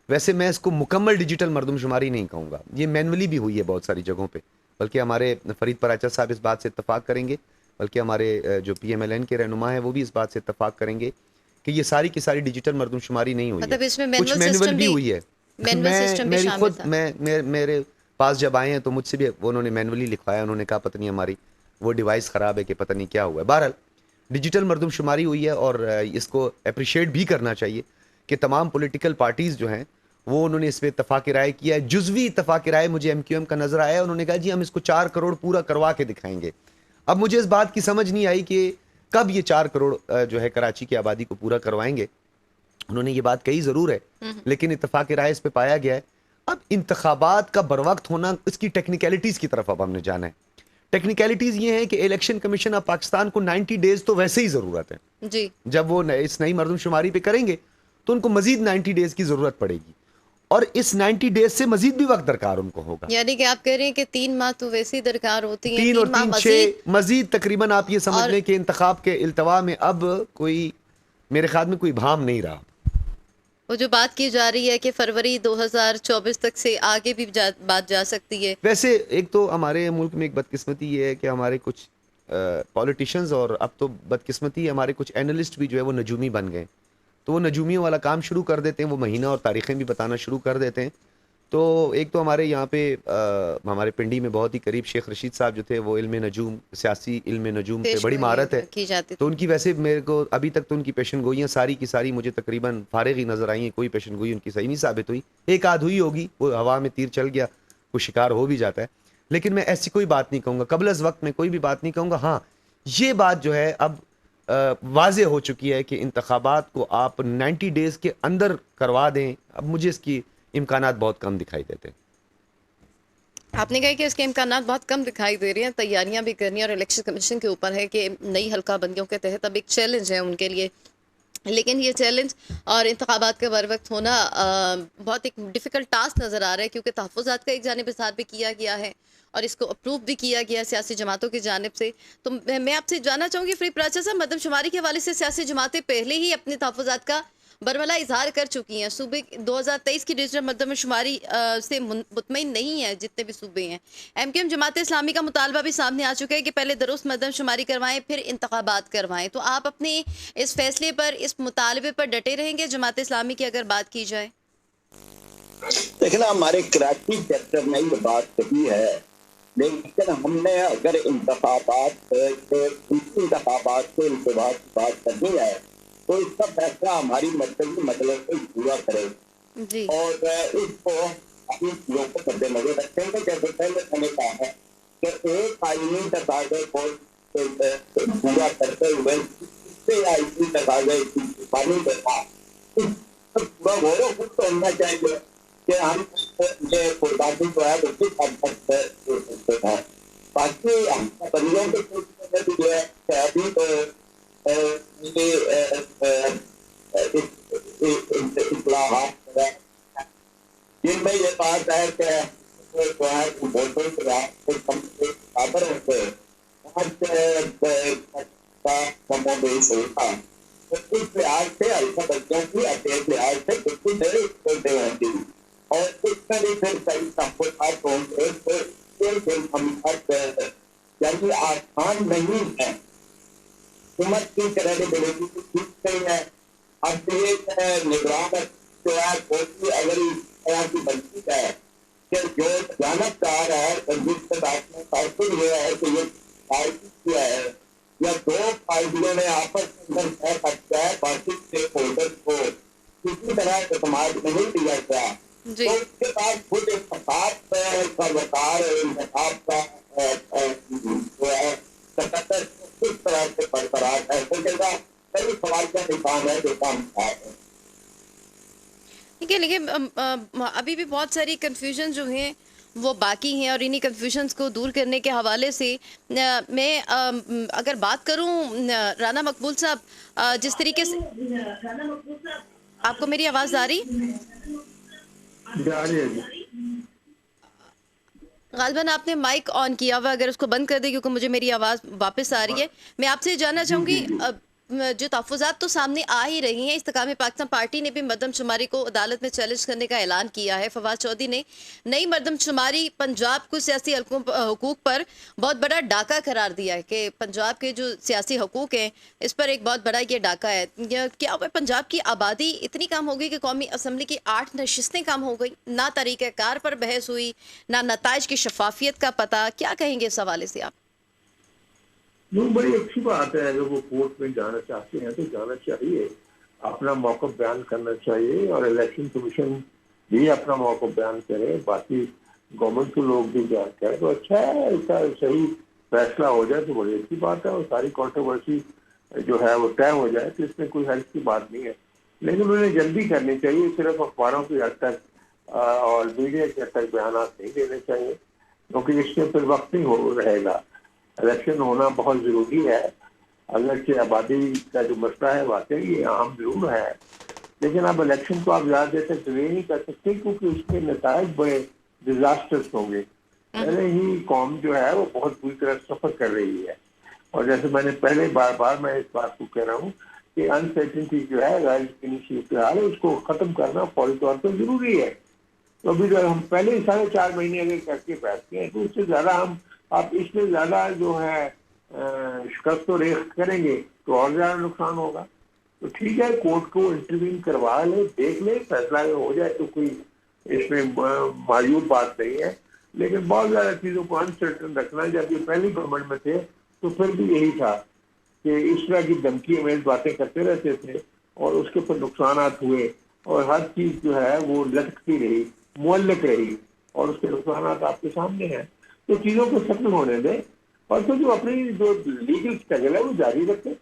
ویسے میں اس کو مکمل ڈیجیٹل مردم شماری نہیں کہوں گا، یہ مینولی بھی ہوئی ہے بہت ساری جگہوں پہ، بلکہ ہمارے فرید پراچا صاحب اس بات سے اتفاق کریں گے، بلکہ ہمارے جو پی ایم ایل این کے رہنما ہیں وہ بھی اس بات سے اتفاق کریں گے کہ یہ ساری کی ساری ڈیجیٹل مردم شماری نہیں ہوئی مطلب اس میں ہے، کچھ مینول مینول سسٹم بھی ہوئی ہے۔ مینول سسٹم بھی میری شامل خود تھا۔ میرے پاس جب آئے ہیں تو مجھ سے بھی انہوں نے مینولی لکھوایا، انہوں نے کہا پتہ نہیں ہماری وہ ڈیوائس خراب ہے کہ پتہ نہیں کیا ہوا ہے۔ بہرحال ڈیجیٹل مردم شماری ہوئی ہے، اور اس کو اپریشیٹ بھی کرنا چاہیے کہ تمام پولیٹیکل پارٹیز جو ہیں وہ انہوں نے اس پہ اتفاق رائے کیا ہے۔ جزوی اتفاق رائے مجھے ایم کیو ایم کا نظر آیا، انہوں نے کہا جی ہم اس کو 4 کروڑ پورا کروا کے دکھائیں گے۔ اب مجھے اس بات کی سمجھ نہیں آئی کہ کب یہ 4 کروڑ جو ہے کراچی کی آبادی کو پورا کروائیں گے۔ انہوں نے یہ بات کہی ضرور ہے، لیکن اتفاق رائے اس پہ پایا گیا ہے۔ اب انتخابات کا بروقت ہونا، اس کی ٹیکنیکلٹیز کی طرف اب ہم نے جانا ہے۔ ٹیکنیکلٹیز یہ ہیں کہ الیکشن کمیشن آف پاکستان کو 90 ڈیز تو ویسے ہی ضرورت ہے، جی جب وہ اس نئی مردم شماری پہ کریں گے تو ان کو مزید 90 ڈیز کی ضرورت پڑے گی، اور اس 90 ڈیز سے مزید بھی وقت درکار ان کو ہوگا۔ یعنی کہ آپ کہہ رہے ہیں کہ 3 ماہ تو ویسے ہی درکار ہوتی ہیں، 3 اور 3 ماہ 3 مزید 6 مزید تقریباً آپ یہ سمجھ لیں کہ انتخاب کے التوا میں اب کوئی میرے خیال میں کوئی بھام نہیں رہا۔ وہ جو بات کی جا رہی ہے کہ فروری 2024 تک سے آگے بھی بات جا سکتی ہے۔ ویسے ایک تو ہمارے ملک میں ایک بدقسمتی یہ ہے کہ ہمارے کچھ پولیٹیشنز، اور اب تو بدقسمتی ہمارے کچھ اینالسٹ بھی جو ہے وہ نجومی بن گئے، تو وہ نجومیوں والا کام شروع کر دیتے ہیں، وہ مہینہ اور تاریخیں بھی بتانا شروع کر دیتے ہیں۔ تو ایک تو ہمارے یہاں پہ ہمارے پنڈی میں بہت ہی قریب شیخ رشید صاحب جو تھے، وہ علم نجوم، سیاسی علم نجوم پہ بڑی مہارت ہے کی جاتی تو ان کی، ویسے میرے کو ابھی تک تو ان کی پیشن گوئیاں ساری کی ساری مجھے تقریباً فارغ ہی نظر آئی ہیں، کوئی پیشن گوئی ان کی صحیح نہیں ثابت ہوئی، ایک آدھ ہوئی ہوگی، وہ ہوا میں تیر چل گیا، کوئی شکار ہو بھی جاتا ہے، لیکن میں ایسی کوئی بات نہیں کہوں گا، قبل از وقت میں کوئی بھی بات نہیں کہوں گا۔ ہاں یہ بات جو ہے اب واضح ہو چکی ہے کہ انتخابات کو آپ 90 ڈیز کے اندر کروا دیں، اب مجھے اس کی امکانات بہت کم دکھائی دیتے ہیں۔ آپ نے کہا کہ اس کے امکانات بہت کم دکھائی دے رہے ہیں، تیاریاں بھی کرنی اور الیکشن کمیشن کے اوپر ہے کہ نئی حلقہ بندیوں کے تحت اب ایک چیلنج ہے ان کے لیے، لیکن یہ چیلنج اور انتخابات کا بر وقت ہونا بہت ایک ڈیفیکلٹ ٹاسک نظر آ رہا ہے، کیونکہ تحفظات کا ایک جانب اظہار بھی کیا گیا ہے اور اس کو اپروو بھی کیا گیا سیاسی جماعتوں کی جانب سے۔ تو میں آپ سے جاننا چاہوں گی فرید پراچا صاحب، مردم شماری کے حوالے سے سیاسی جماعتیں پہلے ہی اپنے تحفظات کا برملا اظہار کر چکی ہیں، صوبے 2023 کی ڈیجیٹل مردم شماری سے مطمئن نہیں ہے جتنے بھی صوبے ہیں۔ M Q M Jamaat Islami کا مطالبہ بھی سامنے آ چکا ہے کہ پہلے درست مردم شماری کروائیں پھر انتخابات کروائیں، تو آپ اپنے اس فیصلے پر، اس مطالبے پر ڈٹے رہیں گے جماعت اسلامی کی اگر بات کی جائے؟ دیکھنا ہمارے کراچی چیپٹر میں یہ بات صحیح ہے، لیکن ہم نے اگر انتخابات سے بات کرنی ہے تو اس کا فیصلہ ہماری مرکزی مجلس سے پورا کرے جی، اور اس کو اپنی چیزوں کو مد نظر رکھیں گے۔ جیسے پہلے میں نے کہا ہے کہ ایک آئینی تقاضے کو پورا کرتے ہوئے دوسرے آئینی تقاضے کی پانی دیتا پورا غور و فکر تو ہونا چاہیے کہ ہم یہ قربانی جو ہے وہ کس حد تک سکتے ہیں۔ باقی ہم بندیوں کے سلسلے میں بھی ہے کہ ابھی تو اصلاحات جن میں یہ بات ہے کہ جو ہے ووٹوں کے قابر ہوتے کم و بیش ہوتا، اس لحاظ سے الفا بچوں کی اکیل لحاظ سے بالکل چھوٹے ہوتی اور اس میں بھی پھر کئی تحفظات ہوں گے، یعنی آسان نہیں ہے۔ حکومت کی کریڈیبلٹی ٹھیک نہیں ہے۔ اب یہ نگران جو ہے کوئی اگر اس طرح کی بنتی ہے کہ جو جانبدار ہے تنظیم سے بات میں تاثر یہ ہے کہ یہ پارٹی کیا ہے یا 2 پارٹیوں نے آپس میں اندر طے کرتا ہے، باقی اسٹیک ہولڈر کو کسی طرح اعتماد نہیں دیا گیا، تو اس کے بعد خود انتخاب کا وقار انتخاب کا جو ہے تقدس کس طرح سے برقرار ہے سکے گا۔ کئی काम है, जो काम खास है। ठीक है, लेकिन अभी भी बहुत सारी कंफ्यूजन जो हैं वो बाकी हैं, और इन्हीं कंफ्यूजन्स को दूर करने के हवाले से मैं अगर बात करूं राना मकबूल साहब, जिस तरीके से आपको मेरी आवाज़ आ रही? जा रही है जी। गालिबन आपने माइक ऑन किया हुआ, अगर उसको बंद कर दे, क्योंकि मुझे मेरी आवाज़ वापस आ रही है। मैं आपसे ये जानना चाहूँगी, जो तहफ़्फ़ुज़ात तो सामने आ ही रही हैं, इस्तेकाम पाकिस्तान पार्टी ने भी मरदमशुमारी को अदालत में चैलेंज करने का ऐलान किया है। फवाद चौधरी ने नई मरदमशुमारी पंजाब को सियासी हकूक़ पर बहुत बड़ा डाका करार दिया है कि पंजाब के जो सियासी हकूक़ हैं इस पर एक बहुत बड़ा ये डाका है। क्या हुआ, पंजाब की आबादी इतनी कम हो गई कि कौमी असम्बली की 8 नशिस्तें कम हो गई, ना तरीक़ाकार पर बहस हुई, ना नताइज की शफाफियत का पता। क्या कहेंगे इस हवाले से आप? बड़ी अच्छी बात है, अगर वो कोर्ट में जाना चाहते हैं तो जाना चाहिए, अपना मौक़िफ़ बयान करना चाहिए, और इलेक्शन कमीशन भी अपना मौक़िफ़ बयान करे, बाकी गवर्नमेंट के लोग भी बयान करें तो अच्छा है। इसका सही फैसला हो जाए तो बड़ी अच्छी बात है, और सारी कंट्रोवर्सी जो है वो तय हो जाए, तो इसमें कोई हर्ज की बात नहीं है। लेकिन उन्हें जल्दी करनी चाहिए, सिर्फ अखबारों की हद तक और मीडिया के हद तक बयान नहीं देने चाहिए, क्योंकि इसमें फिर वक्त नहीं हो रहेगा। इलेक्शन होना बहुत ज़रूरी है, अगरचे आबादी का जो मसला है वाकई ये अहम जरूर है, लेकिन अब इलेक्शन को आप ज़्यादा देर तक डिले नहीं कर सकते, क्योंकि उसके नताइज बड़े डिजास्टर्स होंगे। पहले ही कौम जो है वो बहुत बुरी तरह सफ़र कर रही है, और जैसे मैंने पहले बार मैं इस बात को कह रहा हूँ कि अनसर्टेनिटी जो है है उसको ख़त्म करना फौरी तौर पर ज़रूरी है। तो अभी जो हम पहले 4.5 महीने अगर करके बैठते हैं तो उससे ज़्यादा हम आप इसमें ज़्यादा जो है शिकस्त तो रेख करेंगे तो और ज़्यादा नुकसान होगा। तो ठीक है, कोर्ट को इंटरवीन करवा ले, देख ले, फैसला हो जाए तो कोई इसमें मायूब बात नहीं है, लेकिन बहुत ज़्यादा चीज़ों को अनसर्टन रखना। जब ये पहली गवर्नमेंट में थे तो फिर भी यही था कि इस तरह की धमकी में बातें करते रहते थे, और उसके ऊपर नुकसान हुए, और हर चीज़ जो है वो लटकती रही, मुअल्लक रही, और उसके नुकसान आपके सामने हैं। तो चीज़ों को सेटल होने दें, और फिर जो अपनी जो लीगल स्ट्रगल है वो जारी रखें।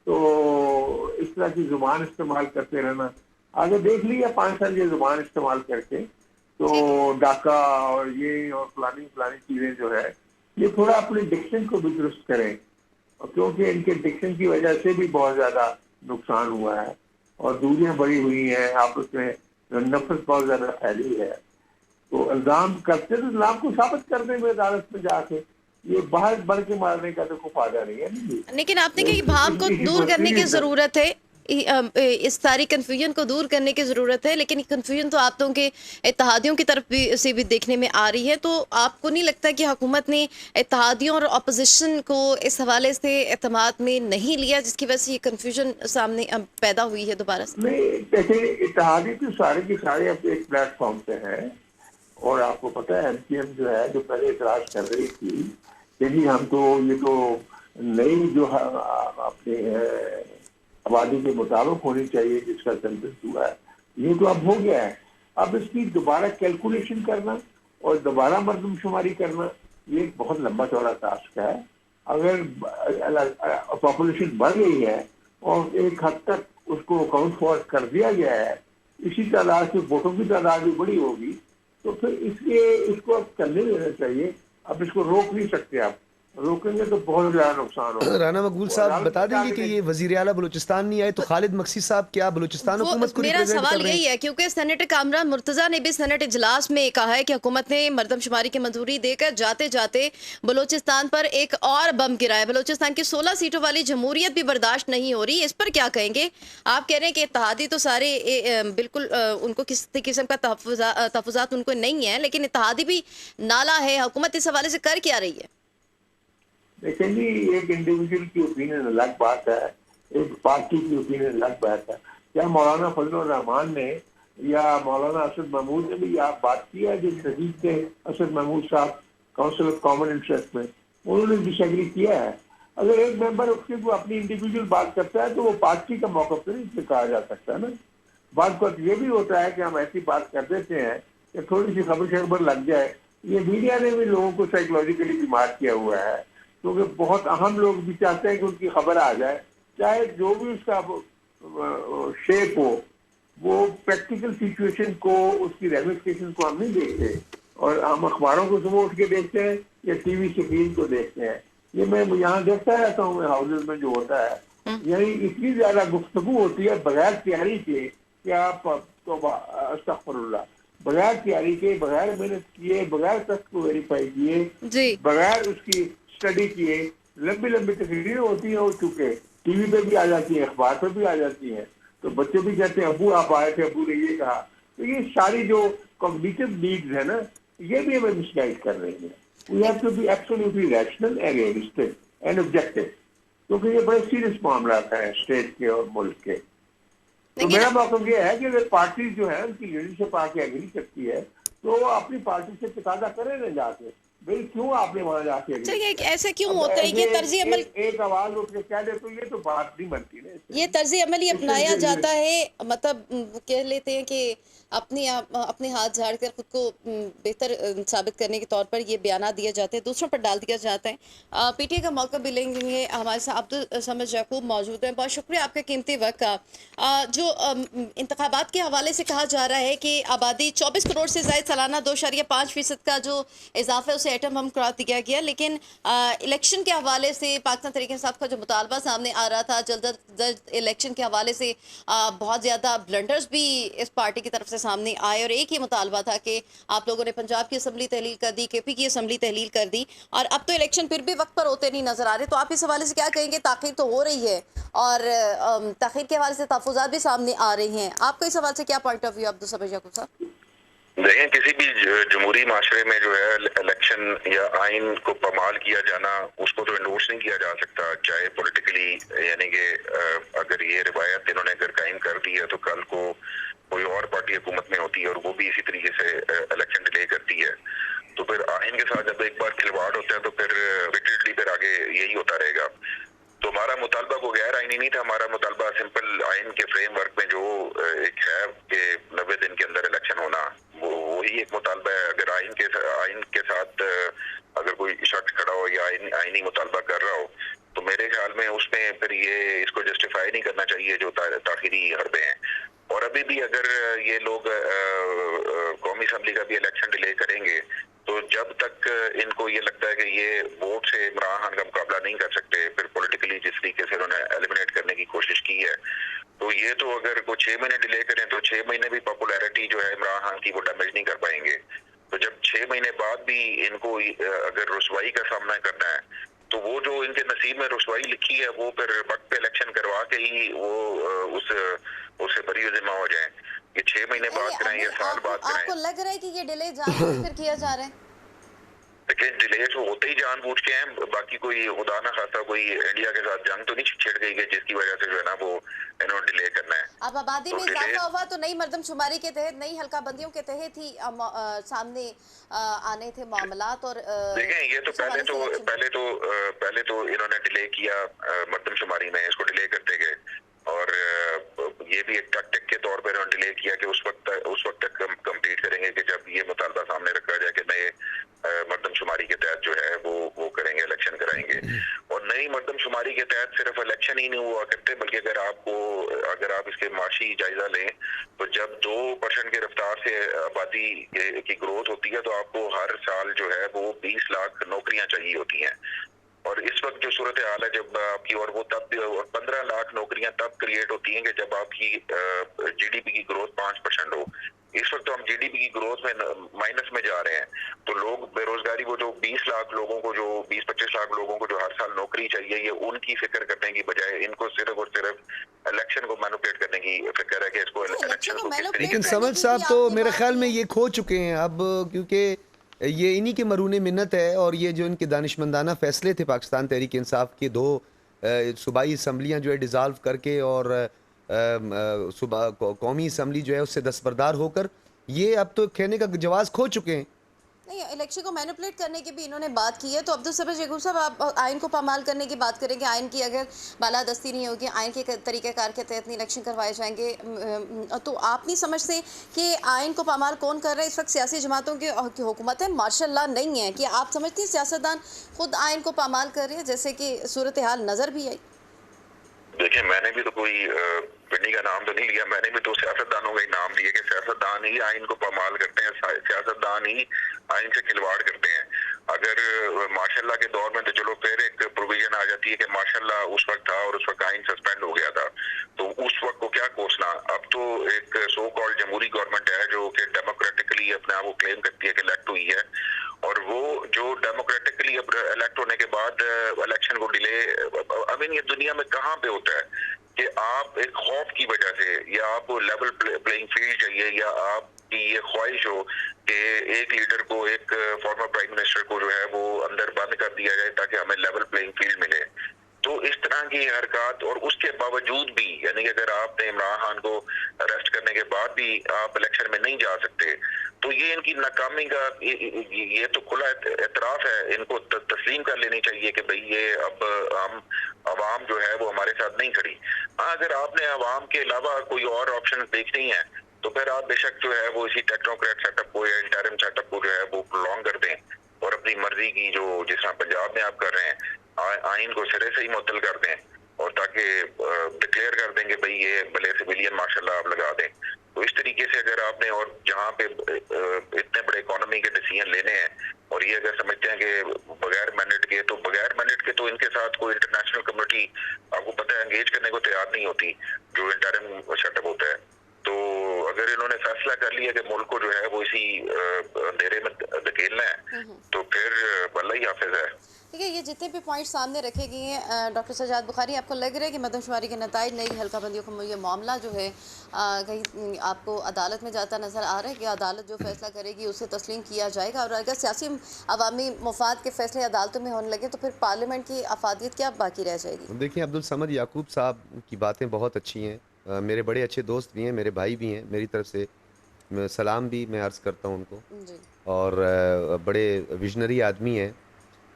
तो इस तरह की जुबान इस्तेमाल करते रहना, आगे देख लिया 5 साल ये जुबान इस्तेमाल करके, तो डाका और ये और फलानी चीज़ें जो है, ये थोड़ा अपने डिक्शन को भी दुरुस्त करें, और क्योंकि इनके डिक्शन की वजह से भी बहुत ज़्यादा नुकसान हुआ है, और दूरियां बढ़ी हुई हैं, आपस में नफरत बहुत ज़्यादा फैली है। तो इल्ज़ाम करते तो इल्ज़ाम को साबित करने में अदालत में जाके, ये बाहर बढ़ के मारने का तो कोई फायदा नहीं है। लेकिन आपने कहा भाव को दूर करने की ज़रूरत है, इस सारी कन्फ्यूजन को दूर करने की ज़रूरत है, लेकिन कन्फ्यूजन तो आप लोगों के इत्तेहादियों की तरफ से भी देखने में आ रही है। तो आपको नहीं लगता कि हुकूमत ने इत्तेहादियों और अपोजिशन को इस हवाले से एतमाद में नहीं लिया, जिसकी वजह से ये कन्फ्यूजन सामने पैदा हुई है दोबारा से? नहीं, देखिए, इत्तेहादी तो सारे के सारे अब एक प्लेटफॉर्म पे हैं, और आपको पता है MPM जो है, जो पहले इतराज कर रही थी कि हम तो ये तो नई जो अपने आबादी के मुताबिक होनी चाहिए जिसका सेंसस हुआ है, ये तो अब हो गया है। अब इसकी दोबारा कैलकुलेशन करना और दोबारा मरदमशुमारी करना, ये एक बहुत लंबा चौड़ा टास्क है। अगर पॉपुलेशन बढ़ गई है और एक हद तक उसको अकाउंट फॉर कर दिया गया है, इसी तादाद से वोटों की तादाद भी बड़ी होगी, तो फिर इसलिए इसको अब करने देना चाहिए। अब इसको रोक नहीं सकते, आप रोकेंगे तो बहुत ज्यादा नुकसान होगा। राना मकबूल साहब बता देंगे कि ये वजीर आला बलूचिस्तान नहीं आए तो खालिद मकसी साहब क्या बलूचिस्तान हुकूमत को मेरा सवाल यही है, क्योंकि सेनेटर कामरान मुर्तजा ने भी सेनेट इजलास में कहा है कि हुकूमत ने मरदमशुमारी की मंजूरी देकर जाते जाते बलूचिस्तान पर एक और बम गिराया। बलूचिस्तान की 16 सीटों वाली जमहूरियत भी बर्दाश्त नहीं हो रही, इस पर क्या कहेंगे? आप कह रहे हैं कि इत्तेहादी तो सारे बिल्कुल उनको किसी किस्म का तहफ़्फ़ुज़ात उनको नहीं है, लेकिन इत्तेहादी भी नाला है, हुकूमत इस हवाले से कर क्या रही है? देखिए जी, एक इंडिविजुअल की ओपिनियन अलग बात है, एक पार्टी की ओपिनियन अलग बात है। क्या मौलाना फजलुर रहमान ने या मौलाना असद महमूद ने भी आप बात की है, जो शहीद थे असद महमूद साहब काउंसिल ऑफ कॉमन इंटरेस्ट में, उन्होंने डिसएग्री किया है। अगर एक मेंबर उसकी को अपनी इंडिविजुअल बात करता है तो वो पार्टी का मौका तो नहीं कहा जा सकता है ना। बात को ये भी होता है कि हम ऐसी बात कर देते हैं कि थोड़ी सी खबर लग जाए। ये मीडिया ने भी लोगों को साइकोलॉजिकली बीमार किया हुआ है, क्योंकि बहुत अहम लोग भी चाहते हैं कि उनकी खबर आ जाए, चाहे जो भी उसका शेप हो, वो प्रैक्टिकल सिचुएशन को, उसकी रेमिफिकेशन को हम नहीं देखते, और हम अखबारों को सुबह उठ के देखते हैं या टीवी स्क्रीन को देखते हैं। ये मैं यहाँ देखता रहता हूँ, मैं हाउसेज में जो होता है, यही इतनी ज्यादा गुफ्तगू होती है बगैर तैयारी के कि आप अस्तगफिरुल्लाह, बगैर तैयारी के, बगैर मेहनत किए, बगैर तक को वेरीफाई किए, जी बगैर उसकी स्टडी किए, लंबी लंबी तकरीरें होती हैं, हो चुके टीवी पे भी आ जाती हैं, अखबार पे भी आ जाती हैं, तो बच्चे भी कहते हैं अबू आप आए थे, अबू ने ये कहा। तो ये सारी जो कॉग्निटिव नीड्स है ना, ये भी हमें मिसगाइड कर रही है। We have to be absolutely rational and realistic and objective, क्योंकि ये बड़े सीरियस मामला है स्टेट के और मुल्क के। तो लेकिन मेरा मौक़िफ़ ये है कि अगर पार्टी जो है उनकी लीडरशिप आके एग्री करती है तो वो अपनी पार्टी से तकाजा करे ना जाके, भाई क्यों आपने वहां जाके agree चलिए किया? ऐसे क्यों अब होता है ये ऐसे तर्जी अमल, एक आवाज उठ के कह दे तो ये तो बात नहीं बनती ना इससे। ये तर्जी अमल ही इससे अपनाया ये- जाता है, मतलब कह लेते हैं कि अपने हाथ झाड़ कर खुद को बेहतर साबित करने के तौर पर ये बयाना दिए जाते हैं, दूसरों पर डाल दिया जाता है। पीटीआई का मौका भी लेंगे, हमारे साथ अब्दुल समद याकूब मौजूद हैं। बहुत शुक्रिया आपके कीमती वक्त का। जो इंतखाबात के हवाले से कहा जा रहा है कि आबादी 24 करोड़ से ज़ायद सालाना 2.5% का जो इजाफा है उसे एटम हम करा दिया गया, लेकिन इलेक्शन के हवाले से पाकिस्तान तहरीक इंसाफ का जो मुतालबा सामने आ रहा था जल्द इलेक्शन के हवाले से बहुत ज़्यादा ब्लंडर्स भी इस पार्टी की तरफ से सामने आए, और एक ही मुतालबा था कि आप लोगों ने पंजाब की असम्बली तहलील कर दी, केपी की असम्बली तहलील कर दी, और अब तो इलेक्शन फिर भी वक्त पर होते नहीं नजर आ रहे। तो आप इस हवाले से क्या कहेंगे? ताख़ीर तो हो रही है और ताख़ीर के हवाले से तहफ़्फ़ुज़ात भी सामने आ रही हैं, आपका इस हवाले से क्या point of view Abdul Samad Yaqoob sahab? देखें, किसी भी जमहूरी माशरे में जो है इलेक्शन या आइन को पामाल किया जाना, उसको तो इंडोर्स नहीं किया जा सकता, चाहे पॉलिटिकली, यानी कि अगर ये रिवायत इन्होंने अगर कायम कर दी है तो कल को कोई और पार्टी हुकूमत में होती है और वो भी इसी तरीके से इलेक्शन डिले करती है, तो फिर आइन के साथ जब एक बार खिलवाड़ होता है तो फिर रिपीटेडली फिर आगे यही होता रहेगा। तो हमारा मुतालबा को गैर आइनी नहीं था, हमारा मुतालबा सिंपल आइन के फ्रेमवर्क में जो एक है कि 90 दिन के अंदर इलेक्शन होना, वही एक मुतालबा है। अगर आइन के साथ अगर कोई शख्स खड़ा हो या आइनी मुतालबा कर रहा हो तो मेरे ख्याल में उसमें फिर ये इसको जस्टिफाई नहीं करना चाहिए जो ताखिरी हरबे हैं। और अभी भी अगर ये लोग कौमी असम्बली का भी इलेक्शन डिले करेंगे तो जब तक इनको ये लगता है कि ये वोट से इमरान खान का मुकाबला नहीं कर सकते, फिर पॉलिटिकली जिस तरीके से उन्होंने एलिमिनेट करने की कोशिश की है, तो ये तो अगर कोई 6 महीने डिले करें तो 6 महीने भी पॉपुलैरिटी जो है इमरान खान की वो डैमेज नहीं कर पाएंगे। तो जब 6 महीने बाद भी इनको अगर रुसवाई का सामना करना है तो वो जो इनके नसीब में रुसवाई लिखी है वो फिर वक्त पे इलेक्शन करवा के ही वो उससे बरी जिम्मा हो जाए। ये 6 महीने बाद कराएं या साल बाद कराएं। आपको लग रहा है कि ये डिले जानबूझकर किया जा रहा है? देखिए, डिले तो होते ही जानबूझ के हैं, बाकी कोई खुदा ना खासा कोई इंडिया के साथ जंग तो नहीं छिड़ गई है जिसकी वजह से जो है ना वो इन्होंने डिले करना है। अब आबादी में इजाफा हुआ तो नई मर्दमशुमारी के तहत, नई हल्का बंदियों के तहत ही सामने आने थे मामलात। और देखें, ये तो पहले तो इन्होंने डिले किया मर्दमशुमारी में, इसको डिले करते गए, और ये भी एक टैक्टिक के तौर पर इन्होंने डिले किया कि उस वक्त तक कंप्लीट करेंगे कि जब ये मुतालबा सामने रखा जाए कि नए मर्दमशुमारी के तहत जो है वो करेंगे, इलेक्शन कराएंगे। और नई मर्दमशुमारी के तहत सिर्फ इलेक्शन ही नहीं हुआ करते, बल्कि अगर आप इसके माशी जायजा लें तो जब 2% की रफ्तार से आबादी की ग्रोथ होती है तो आपको हर साल जो है वो 20 लाख नौकरियां चाहिए होती हैं। और इस वक्त जो सूरत हाल है जब आपकी, और वो तब 15 लाख नौकरियां तब क्रिएट होती हैं कि जब आपकी जीडीपी की ग्रोथ 5% हो। इस वक्त तो हम जीडीपी की ग्रोथ में माइनस में जा रहे हैं, तो लोग बेरोजगारी, वो जो 20 लाख लोगों को, जो 20-25 लाख लोगों को जो हर साल नौकरी चाहिए, ये उनकी फिक्र करने की बजाय इनको सिर्फ और सिर्फ इलेक्शन को मैनिपुलेट करने की फिक्र है कि इसको इलेक्शन को किस तरीके लेकिन से। समझ साहब तो मेरे ख्याल में ये खो चुके हैं अब, क्योंकि ये इन्हीं के मरून मिन्नत है, और ये जो इनके दानिशमंदाना फैसले थे पाकिस्तान तहरीक इंसाफ के 2 सूबाई असम्बलियाँ जो है डिज़ाल्व करके और कौमी असम्बली जो है उससे दस्तबरदार होकर, ये अब तो कहने का जवाज़ खो चुके हैं। नहीं, इलेक्शन को मैनिपुलेट करने की भी इन्होंने बात की है। तो अब्दुल समद याकूब साहब, आप आइन को पामाल करने की बात करेंगे, आइन की अगर बालादस्ती नहीं होगी, आइन के तरीक़ेकार के तहत नहीं इलेक्शन करवाए जाएंगे, तो आप नहीं समझते कि आइन को पामाल कौन कर रहा है? इस वक्त सियासी जमातों की हुकूमत है, मार्शल लॉ नहीं है, कि आप समझती हैं सियासतदान खुद आइन को पामाल कर रहे हैं, जैसे कि सूरत हाल नज़र भी आई? देखिए, मैंने भी तो कोई पिंडी का नाम तो नहीं लिया, मैंने भी तो सियासतदानों का ही नाम लिया कि सियासतदान ही आइन को पामाल करते हैं, सियासतदान ही आइन से खिलवाड़ करते हैं। अगर मार्शल लॉ के दौर में तो चलो फिर एक प्रोविजन आ जाती है कि मार्शल लॉ उस वक्त था और उस वक्त आइन सस्पेंड हो गया था, तो उस वक्त को क्या कोसना। अब तो एक सो कॉल्ड जमहूरी गवर्नमेंट है जो कि डेमोक्रेटिकली अपने आप को क्लेम करती है कि इलेक्ट हुई है, और वो जो डेमोक्रेटिकली इलेक्ट होने के बाद इलेक्शन को डिले, आई मीन ये दुनिया में कहाँ पे होता है कि आप एक खौफ की वजह से, या आपको लेवल प्लेइंग फील्ड चाहिए, या आपकी ये ख्वाहिश हो कि एक लीडर को, एक फॉर्मर प्राइम मिनिस्टर को जो है वो अंदर बंद कर दिया जाए ताकि हमें लेवल प्लेइंग फील्ड मिले। तो इस तरह की हरकत, और उसके बावजूद भी, यानी कि अगर आपने इमरान खान को अरेस्ट करने के बाद भी आप इलेक्शन में नहीं जा सकते, तो ये इनकी नाकामी का ये तो खुला एतराफ है, इनको तस्लीम कर लेनी चाहिए कि भाई ये अब हम अवाम जो है वो हमारे साथ नहीं खड़ी। हाँ, अगर आपने अवाम के अलावा कोई और ऑप्शन देखनी है तो फिर आप बेशक जो है वो इसी टेक्नोक्रेट सेटअप को या इंटरिम सेटअप को जो है वो प्रोलॉन्ग कर दें, और अपनी मर्जी की जो जिस तरह पंजाब में आप कर रहे हैं आइन को सिरे से ही मुअत्तल कर दें, और ताकि डिक्लेयर कर दें कि भाई ये भले सिविलियन मार्शल लॉ आप लगा दें। तो इस तरीके से अगर आपने, और जहाँ पे इतने बड़े इकोनॉमी के डिसीजन लेने हैं, और ये अगर समझते हैं कि बगैर मैंडेट के, तो बगैर मैंडेट के तो इनके साथ कोई इंटरनेशनल कम्युनिटी आपको पता है एंगेज करने को तैयार नहीं होती, जो इंटरिम सेटअप होता है। तो अगर इन्होंने फैसला कर लिया कि मुल्क को जो है वो इसी अंधेरे में धकेलना है, तो फिर अल्लाह ही हाफिज है। ठीक है, ये जितने भी पॉइंट सामने रखे गए हैं डॉक्टर सजाद बुखारी, आपको लग रहा है कि मरदमशुमारी के नताइज, नई हल्का बंदियों का ये मामला जो है कहीं आपको अदालत में जाता नज़र आ रहा है कि अदालत जो फैसला करेगी उसे तस्लीम किया जाएगा, और अगर सियासी अवामी मफाद के फैसले अदालतों में होने लगे तो फिर पार्लियामेंट की अफादियत क्या बाकी रह जाएगी? देखिए, अब्दुल समद याकूब साहब की बातें बहुत अच्छी हैं, मेरे बड़े अच्छे दोस्त भी हैं, मेरे भाई भी हैं, मेरी तरफ से सलाम भी मैं अर्ज़ करता हूँ उनको, जी। और बड़े विजनरी आदमी हैं।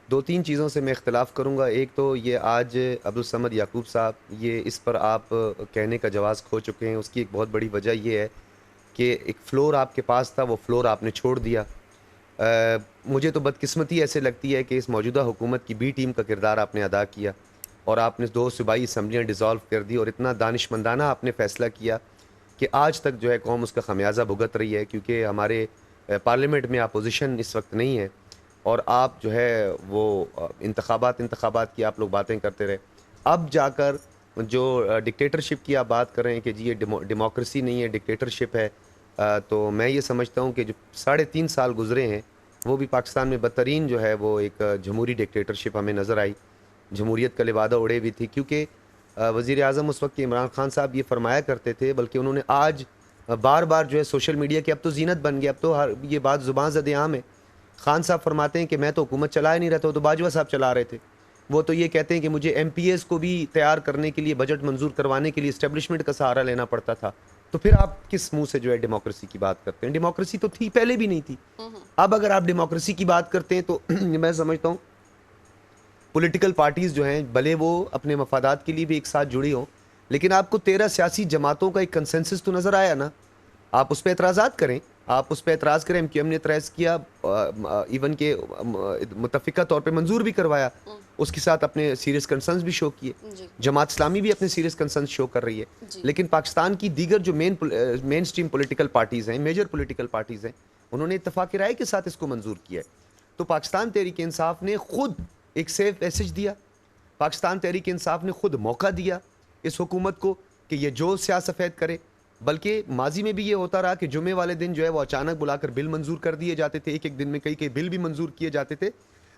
दो तीन चीज़ों से मैं इख्तलाफ करूँगा। एक तो ये आज अब्दुल समद याकूब साहब, ये इस पर आप कहने का जवाज़ खो चुके हैं। उसकी एक बहुत बड़ी वजह ये है कि एक फ्लोर आपके पास था, वो फ्लोर आपने छोड़ दिया। मुझे तो बदकिस्मती ऐसे लगती है कि इस मौजूदा हुकूमत की बी टीम का किरदार आपने अदा किया, और आपने 2 सूबाई असम्बलियाँ डिज़ोल्व कर दी, और इतना दानिशमंदाना आपने फ़ैसला किया कि आज तक जो है कौम उसका खमियाजा भुगत रही है, क्योंकि हमारे पार्लियामेंट में अपोजिशन इस वक्त नहीं है, और आप जो है वो इंतखाबात की आप लोग बातें करते रहे। अब जाकर जो डिक्टेटरशिप की आप बात कर रहे हैं कि जी ये डेमोक्रेसी नहीं है, डिक्टेटरशिप है, तो मैं ये समझता हूँ कि जो 3.5 साल गुजरे हैं वो भी पाकिस्तान में बदतरीन जो है वो एक जमहूरी डिक्टेटरशिप हमें नज़र आई। जमहूरियत का लिबादा उड़े हुई थी, क्योंकि वज़ीर आज़म उस वक्त इमरान खान साहब ये फरमाया करते थे, बल्कि उन्होंने आज बार बार जो है सोशल मीडिया की अब तो जीनत बन गया, अब तो हर ये बात ज़ुबान ज़द आम है। खान साहब फरमाते हैं कि मैं तो हुकूमत चला ही नहीं रहा था, वो तो बाजवा साहब चला रहे थे। वो तो ये कहते हैं कि मुझे MPAs को भी तैयार करने के लिए, बजट मंजूर करवाने के लिए इस्टेब्लिशमेंट का सहारा लेना पड़ता था। तो फिर आप किस मुंह से जो है डेमोक्रेसी की बात करते हैं? डेमोक्रेसी तो थी, पहले भी नहीं थी। अब अगर आप डेमोक्रेसी की बात करते हैं तो मैं समझता हूँ पॉलिटिकल पार्टीज़ जो हैं, भले वो अपने मफादात के लिए भी एक साथ जुड़ी हों, लेकिन आपको 13 सियासी जमातों का एक कंसेंसस तो नज़र आया ना। आप उस पर एतराज़ात करें, आप उस पर एतराज़ करें। MQM ने एतराज़ किया, इवन के मुतफ़िका तौर पे मंजूर भी करवाया, उसके साथ अपने सीरियस कंसर्न्स भी शो किए। जमात इस्लामी भी अपने सीरियस कंसर्न्स शो कर रही है, लेकिन पाकिस्तान की दीगर जो मेन स्ट्रीम पॉलिटिकल पार्टीज़ हैं, मेजर पॉलिटिकल पार्टीज़ हैं, उन्होंने इत्तफ़ाक़ राय के साथ इसको मंजूर किया है। तो पाकिस्तान तहरीक इंसाफ ने खुद एक सेफ मैसेज दिया, पाकिस्तान तहरीक इंसाफ ने खुद मौका दिया इस हुकूमत को कि ये जो स्या सफ़ेद करे। बल्कि माजी में भी ये होता रहा कि जुमे वाले दिन जो है वो अचानक बुलाकर बिल मंजूर कर दिए जाते थे, एक दिन में कई बिल भी मंजूर किए जाते थे।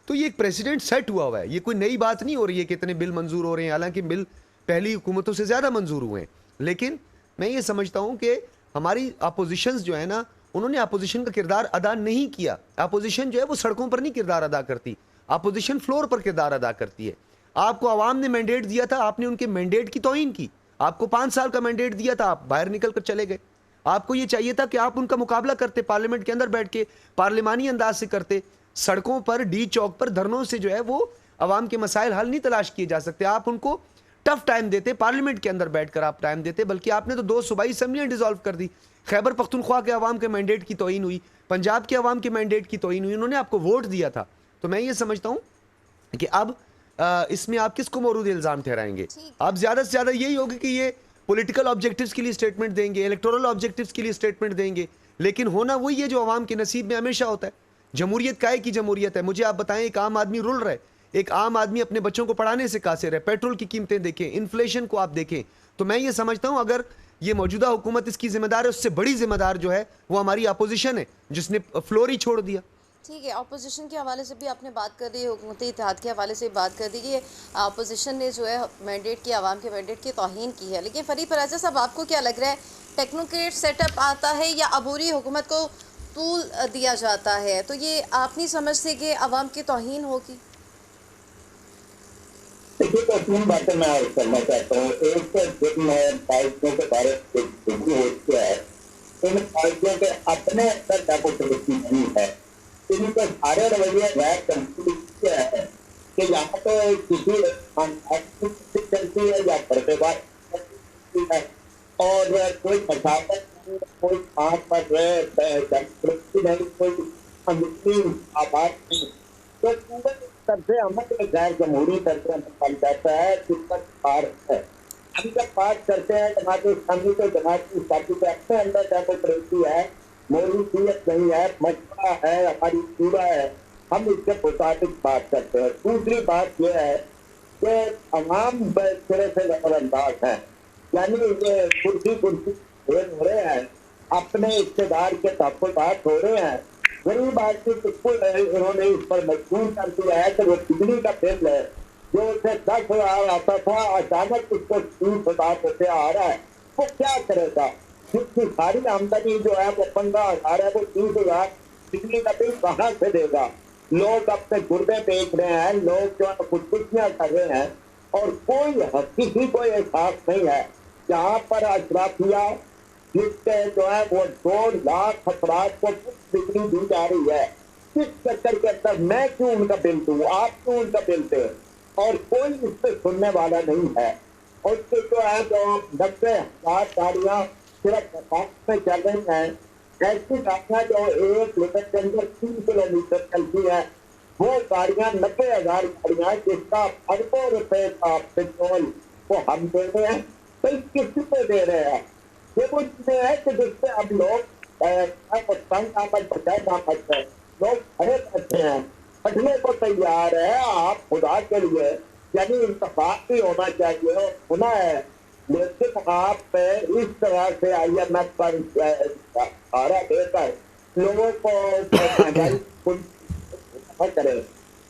तो ये एक प्रेसिडेंट सेट हुआ है, ये कोई नई बात नहीं हो रही है कि इतने बिल मंजूर हो रहे हैं, हालांकि बिल पहली हुकूमतों से ज़्यादा मंजूर हुए हैं। लेकिन मैं ये समझता हूँ कि हमारी अपोजिशंस जो है ना, उन्होंने अपोजिशन का किरदार अदा नहीं किया। अपोजिशन जो है वो सड़कों पर नहीं किरदार अदा करती, अपोजिशन फ्लोर पर किरदार अदा करती है। आपको आवाम ने मैंडेट दिया था, आपने उनके मैंडेट की तौहीन की। आपको 5 साल का मैंडेट दिया था, आप बाहर निकल कर चले गए। आपको ये चाहिए था कि आप उनका मुकाबला करते, पार्लियामेंट के अंदर बैठ के पार्लिमानी अंदाज से करते। सड़कों पर, डी चौक पर धरनों से जो है वो अवाम के मसाइल हल नहीं तलाश किए जा सकते। आप उनको टफ टाइम देते, पार्लियामेंट के अंदर बैठकर आप टाइम देते। बल्कि आपने तो 2 सूबाई असम्बलियाँ डिसॉल्व कर दी। खैबर पख्तूनख्वा के अवाम के मैंडेट की तौहीन हुई, पंजाब के अवाम के मैंडेट की तौहीन हुई, उन्होंने आपको वोट दिया था। तो मैं ये समझता हूँ कि अब اس میں آپ کس کو مورود الزام ٹھہرائیں گے؟ آپ زیادہ سے زیادہ یہی ہوگا کہ یہ پولیٹیکل آبجیکٹیوز کے لیے اسٹیٹمنٹ دیں گے، الیکٹورل آبجیکٹیوز کے لیے اسٹیٹمنٹ دیں گے، لیکن ہونا وہی ہے جو عوام کے نصیب میں ہمیشہ ہوتا ہے۔ جمہوریت کائے کی جمہوریت ہے؟ مجھے آپ بتائیں، ایک عام آدمی رول رہا ہے، ایک عام آدمی اپنے بچوں کو پڑھانے سے قاصر ہے، پیٹرول کی قیمتیں دیکھیں، انفلیشن کو آپ دیکھیں، تو میں یہ سمجھتا ہوں اگر یہ موجودہ حکومت اس کی ذمہ دار ہے، اس سے بڑی ذمہ دار جو ہے وہ ہماری اپوزیشن ہے جس نے فلور ہی چھوڑ دیا۔ ٹھیک ہے، اپوزیشن کے حوالے سے بھی آپ نے بات کر دی، حکومتی اتحاد کے حوالے سے بات کر دی کہ اپوزیشن نے جو ہے مینڈیٹ کی، عوام کے مینڈیٹ کی توہین کی ہے، لیکن فرید پراجہ صاحب آپ کو کیا لگ رہا ہے، ٹیکنوکریٹ سیٹ اپ آتا ہے یا عبوری حکومت کو طول دیا جاتا ہے؟ تو یہ آپ نہیں سمجھتے کہ عوام کی توہین ہوگی؟ دیکھیے تو تین باتیں میں عرض کرنا چاہتا ہوں۔ ایک تو جب میں پارٹیوں کے بارے میں گفتگو ہو چکا ہے، ان پارٹیوں کے اپنے اندر ڈیموکریسی نہیں ہے، ان کے سارے رویے غیر جمہوری ہے کہ یہاں پہ کسی چلتی ہے یا پردے بات چلتی ہے، اور کوئی مساوت نہیں، کوئی کام پر ڈیموکریسی نہیں، کوئی اندرونی آباد نہیں، تو پورے طرز عمل میں غیر جمہوری طرز عمل بن جاتا ہے جس پر پارٹ ہے۔ ہم جب بات کرتے ہیں جماعت اسلامی تو جماعت اسلامی کے اپنے اندر ڈیموکریسی ہے، موروثیت نہیں ہے، مشورہ ہے، ہماری شورا ہے، ہم اس کے مطابق بات کرتے ہیں۔ دوسری بات یہ ہے کہ عوام سرے سے نظر انداز ہیں، یعنی یہ کرسی کھیل ہو رہے ہیں، اپنے اقتدار کے تحفظات ہو رہے ہیں۔ غریب آدمی بالکل انہوں نے اس پر مجبور کر دیا ہے کہ وہ بجلی کا بل ہے جو اسے 10,000 آتا تھا، اچانک اس کو 30,000 روپیہ آ رہا ہے، وہ کیا کرے گا؟ جس کی ساری آمدنی جو ہے وہ 15,000 ہے، وہ 30,000 بجلی کا بل کہاں سے دے گا؟ لوگ اپنے گردے بیچ رہے ہیں، لوگ جو ہے خودکشیاں کر رہے ہیں، اور کسی کو احساس نہیں ہے۔ جہاں پر اشرافیہ جس کے جو ہے وہ 2 لاکھ افراد کو بجلی دی جا رہی ہے، اس چکر کے اندر میں کیوں ان کا بل دوں، آپ کیوں ان کا بل دیں، اور کوئی اس پہ سننے والا نہیں ہے۔ اور اس کے جو ہے جو 90,000 گاڑیاں صرف وقت میں چل رہی ہیں، ایسی گاڑیاں جو 1 لیٹر کے اندر 3 کلومیٹر چلتی ہیں، وہ گاڑیاں 90,000 گاڑیاں جس کا اربوں روپے کا پیٹرول وہ ہم دے رہے ہیں، تو اس کس پہ دے رہے ہیں؟ یہ وہ چیزیں ہیں کہ جس سے اب لوگ تنگ آمد بچائے نہ پڑتے، لوگ کھڑے بیٹھے ہیں، پڑھنے کو تیار ہے۔ آپ خدا کے لیے یعنی انتخاب بھی ہونا چاہیے، ہونا ہے، لیکن آپ اس طرح سے آئی ایم ایف پر سہارا دے کر لوگوں کو کرے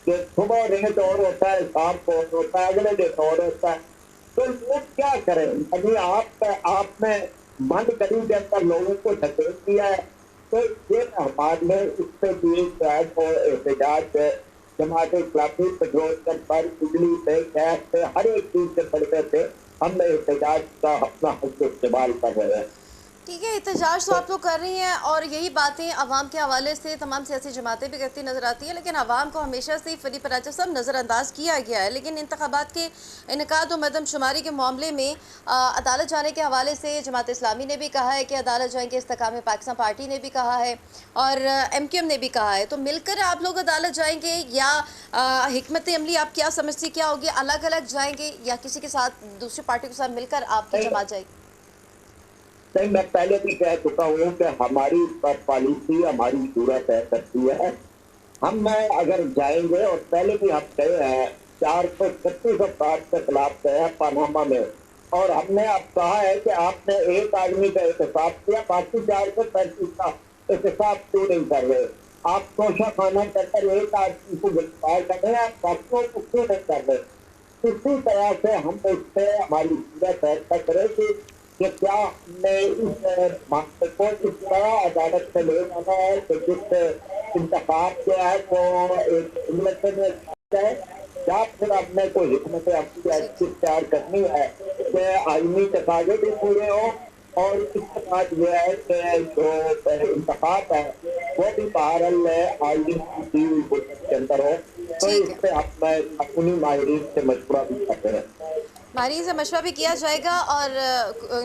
کہ صبح ریٹ اور ہوتا ہے، شام کو اور ہوتا ہے، اگلے دن اور ہوتا ہے، تو لوگ کیا کریں؟ یعنی آپ نے بند کری کے اندر لوگوں کو دھکیل دیا ہے، تو یہ ہمارے میں اس سے بھی شاید وہ احتجاج جماعت اسلامی پیٹرول پر، بجلی پہ، گیس پہ، ہر ایک چیز سے پڑتے تھے، ہم احتجاج کا اپنا حق استعمال کر رہے ہیں۔ ٹھیک ہے، احتجاج تو آپ لوگ کر رہی ہیں اور یہی باتیں عوام کے حوالے سے تمام سیاسی جماعتیں بھی کرتی نظر آتی ہیں، لیکن عوام کو ہمیشہ سے فرید پراجہ صاحب نظر انداز کیا گیا ہے۔ لیکن انتخابات کے انعقاد و مردم شماری کے معاملے میں عدالت جانے کے حوالے سے جماعت اسلامی نے بھی کہا ہے کہ عدالت جائیں گے، استحکام پاکستان پارٹی نے بھی کہا ہے اور ایم کیو ایم نے بھی کہا ہے، تو مل کر آپ لوگ عدالت جائیں گے یا حکمت عملی آپ کیا سمجھتی کیا ہوگی؟ الگ الگ جائیں گے یا کسی کے ساتھ، دوسری پارٹی کے ساتھ مل کر آپ کی جماعت جائے گی؟ نہیں، میں پہلے بھی کہہ چکا ہوں کہ ہماری پالیسی ہماری شورا طے کرتی ہے۔ ہم میں اگر جائیں گے، اور پہلے بھی ہم گئے ہیں، 436 افراد کے خلاف گئے ہیں پاناما میں، اور ہم نے اب کہا ہے کہ آپ نے ایک آدمی کا احتساب کیا، باقی 435 کا احتساب کیوں نہیں کر رہے؟ آپ توشہ خانہ کر کر ایک آدمی کو گرفتار کر رہے ہیں، آپ باقیوں کو کیوں نہیں کر رہے؟ اسی طرح سے ہم اس سے ہماری شورا طے کرے گی کہ کیا ہم نے اس معاملے کو اس طرح عدالت سے لے جانا ہے کہ جس سے انتخاب کیا ہے وہ ایک جملے میں ہے، یا پھر ہم نے کوئی حکمت عملی ایسی اختیار کرنی ہے کہ آئینی تقاضے بھی پورے ہوں، اور اس کے بعد یہ ہے کہ جو انتخاب ہے وہ بھی بہرحال آئینی کے اندر ہو، تو اس سے ہم اپنی ماہرین سے مشورہ بھی کرتے ہیں۔ माहिरीन से मशवरा भी किया जाएगा और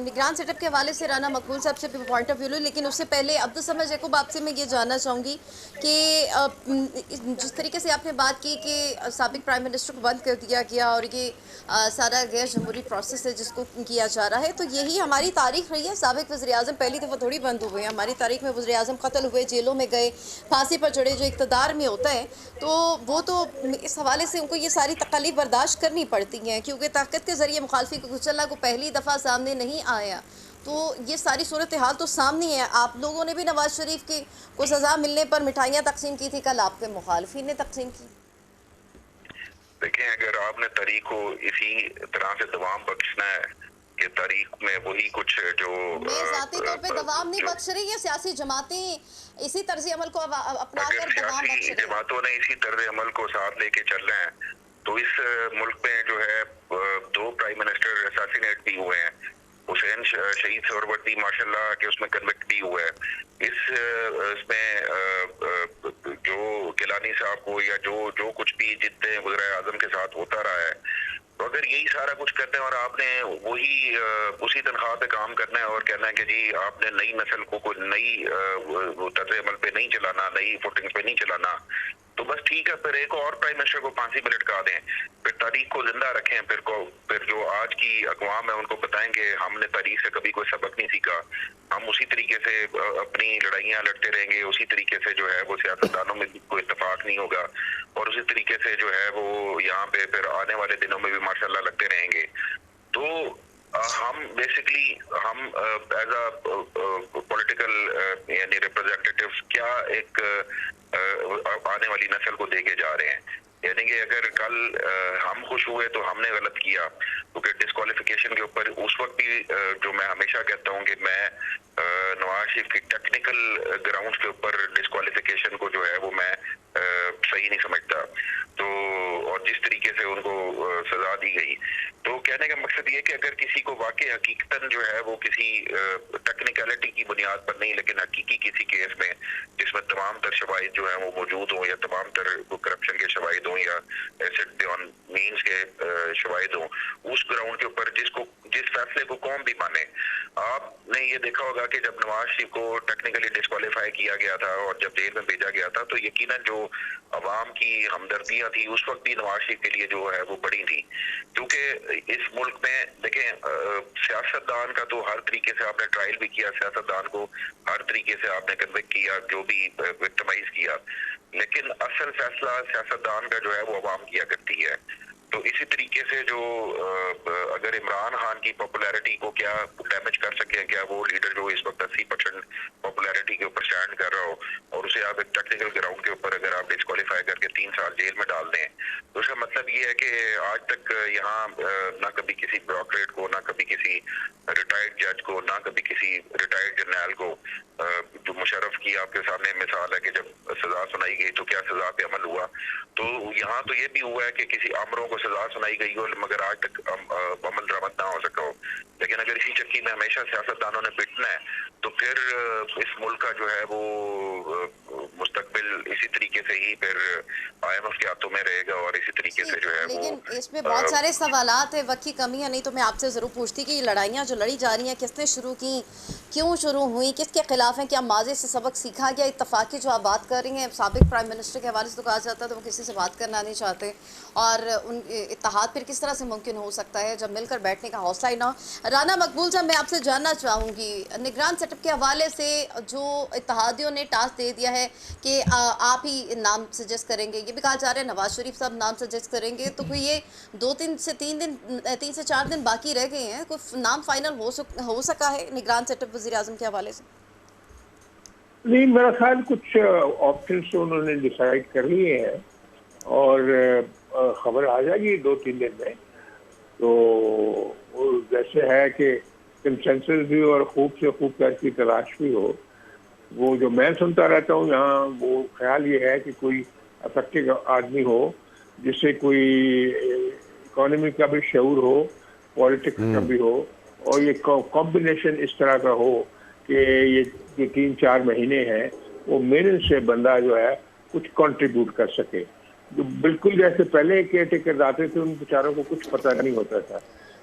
निगरान सेटअप के हवाले से राना मकबूल साहब से भी पॉइंट ऑफ व्यू लूँ, लेकिन उससे पहले अब्दुल समद यकूब आपसे मैं ये जानना चाहूँगी कि जिस तरीके से आपने बात की कि साबिक प्राइम मिनिस्टर को बंद कर दिया गया और ये सारा गैर जमहूरी प्रोसेस है जिसको किया जा रहा है, तो यही हमारी तारीख रही है। साबिक वज़ीर-ए-आज़म पहली दफ़ा थोड़ी बंद हुए हैं, हमारी तारीख में वज़ीर-ए-आज़म कत्ल हुए, जेलों में गए, फांसी पर चढ़े। जो इक़्तिदार में होता है तो वो तो इस हवाले से उनको ये सारी तकलीफ बर्दाश्त करनी पड़ती हैं, क्योंकि ताकत के ज़रिए मुखालफी को कुचलना को पहली दफ़ा सामने नहीं आया। तो ये सारी सूरत हाल तो सामने है। आप लोगों ने भी नवाज शरीफ की को सज़ा मिलने पर मिठाइयाँ तकसीम की थी, कल आपके मुखालफी ने तकसीम की। देखें, अगर आपने तारीख को इसी तरह से दवाम बख्शना है कि तारीख में वही कुछ जो मैं ज़ाती तौर पे दवाम नहीं बख्श रही है, सियासी जमातें इसी तर्ज अमल को अपना कर अगर दवाम बख्श सियासी रही है। जमातों ने इसी तर्ज अमल को साथ लेके चल रहे हैं तो इस मुल्क में जो है 2 प्राइम मिनिस्टर असैसिनेट भी हुए हैं। हुसैन शहीद सरवरदी माशाल्लाह के उसमें कन्विक्ट भी हुआ है। इसमें जो गिलानी साहब को या जो कुछ भी जितने वज़ीर आज़म के साथ होता रहा है, तो अगर यही सारा कुछ करते हैं और आपने वही उसी तनख्वाह पे काम करना है और कहना है कि जी आपने नई नस्ल को कोई नई तर्ज अमल पे नहीं चलाना, नई फुटिंग पे नहीं चलाना, तो बस ठीक है, फिर एक और प्राइम मिनिस्टर को फांसी पे लटका दें, फिर तारीख को जिंदा रखें, फिर जो आज की अक़वाम है उनको बताएंगे हमने तारीख से कभी कोई सबक नहीं सीखा, हम उसी तरीके से अपनी लड़ाइयाँ लड़ते रहेंगे, उसी तरीके से जो है वो सियासतदानों में भी कोई इत्तेफाक नहीं होगा और उसी तरीके से जो है वो यहाँ पे फिर आने वाले दिनों में भी माशाल्लाह लगते रहेंगे। तो हम बेसिकली हम एज अ पॉलिटिकल यानी रिप्रेजेंटेटिव्स क्या एक आने वाली नस्ल को देके जा रहे हैं, यानी कि अगर कल हम खुश हुए तो हमने गलत किया, क्योंकि डिस्क्वालिफिकेशन के ऊपर उस वक्त भी जो मैं हमेशा कहता हूँ कि मैं नवाज शरीफ की टेक्निकल ग्राउंड्स के ऊपर डिस्क्वालिफिकेशन को जो है वो मैं सही नहीं समझता। तो और जिस तरीके से उनको सजा दी गई, तो कहने का मकसद ये कि अगर किसी को वाकई हकीकतन जो है वो किसी टेक्निकलिटी की बुनियाद पर नहीं, लेकिन हकीकी किसी केस में जिसमें तमाम तर शवाहिद जो है वो मौजूद हों या तमाम तर करप्शन के शवाहिद हों या एसिड ऑन मीन्स के शवाहिद हों, उस ग्राउंड के ऊपर जिस फैसले को कौम भी माने। आपने ये देखा होगा कि जब नवाज शरीफ को टेक्निकली डिस्क्वालीफाई किया गया था और जब जेल में भेजा गया था, तो यकीनन जो अवाम की हमदर्दियां थी उस वक्त भी नवाज शरीफ के लिए जो है वो बड़ी थी, क्योंकि इस मुल्क में देखें सियासतदान का तो हर तरीके से आपने ट्रायल भी किया, सियासतदान को हर तरीके से आपने कन्विक्ट किया, जो भी विक्टिमाइज किया, लेकिन असल फैसला सियासतदान का जो है वो अवाम किया करती है। तो इसी तरीके से जो अगर इमरान खान की पॉपुलैरिटी को क्या डैमेज कर सके, क्या वो लीडर जो इस वक्त 80% पॉपुलैरिटी के ऊपर स्टैंड कर रहा हो और उसे आप एक टेक्निकल ग्राउंड के ऊपर अगर आप डिस्क्वालीफाई करके 3 साल जेल में डाल दें, तो उसका मतलब ये है कि आज तक यहाँ ना कभी किसी ब्यूरोक्रेट को, ना कभी किसी रिटायर्ड जज को, ना कभी किसी रिटायर्ड जर्नल को, जो मुशर्रफ की आपके सामने मिसाल है कि जब सजा सुनाई गई तो क्या सजा पे अमल हुआ, तो यहाँ तो ये भी हुआ है कि किसी आमरों को सजा सुनाई गई हो मगर आज तक अमल दरामद ना हो सका हो। लेकिन अगर इसी चक्की में हमेशा सियासतदानों ने पिटना है तो फिर इस मुल्क का जो है वो मुस्तकबिल इसी तरीके से ही फिर IMF के हाथों में रहेगा और इसी तरीके से जो है वो। लेकिन इसमें बहुत सारे सवालात है, वक्त की कमी है, नहीं तो मैं आपसे ज़रूर पूछती कि ये लड़ाइयाँ जो लड़ी जा रही हैं किसने शुरू की, क्यों शुरू हुई, किसके खिलाफ हैं, क्या माज़ी से सबक सीखा गया। इत्तफाक़ी जो आप बात कर रही हैं साबिक प्राइम मिनिस्टर के हवाले से तो कहा जाता है तो वो किसी से बात करना नहीं चाहते, और उन इत्तेहाद फिर किस तरह से मुमकिन हो सकता है जब मिलकर बैठने का हौसला ही ना हो। राना मकबूल साहब, मैं आपसे जानना चाहूँगी निगरान सेटअप के हवाले से जो इत्तेहादियों ने टास्क दे दिया है कि आप ही नाम सजेस्ट करेंगे, ये भी कहा जा रहा है नवाज शरीफ साहब नाम सजेस्ट करेंगे, तो कोई ये 3 से 4 दिन बाकी रह गए हैं, कोई नाम फाइनल हो सका है निगरान सेटअप वज़ीर आज़म के हवाले से? नहीं, मेरा ख्याल कुछ ऑप्शंस तो उन्होंने डिसाइड कर लिए हैं और खबर आ जाएगी 2-3 दिन में। तो वो जैसे है कि कंसेंसस भी और खूब से खूब की तलाश भी हो, वो जो मैं सुनता रहता हूँ यहाँ, वो ख्याल ये है कि कोई अफेक्टिव आदमी हो जिससे कोई इकोनॉमी का भी शऊर हो, पॉलिटिक्स का भी हो, और ये कॉम्बिनेशन इस तरह का हो कि ये जो 3-4 महीने हैं वो मेहनत से बंदा जो है कुछ कंट्रीब्यूट कर सके। जो बिल्कुल जैसे पहले केयर टेकर आते थे उन बेचारों को कुछ पता नहीं होता था,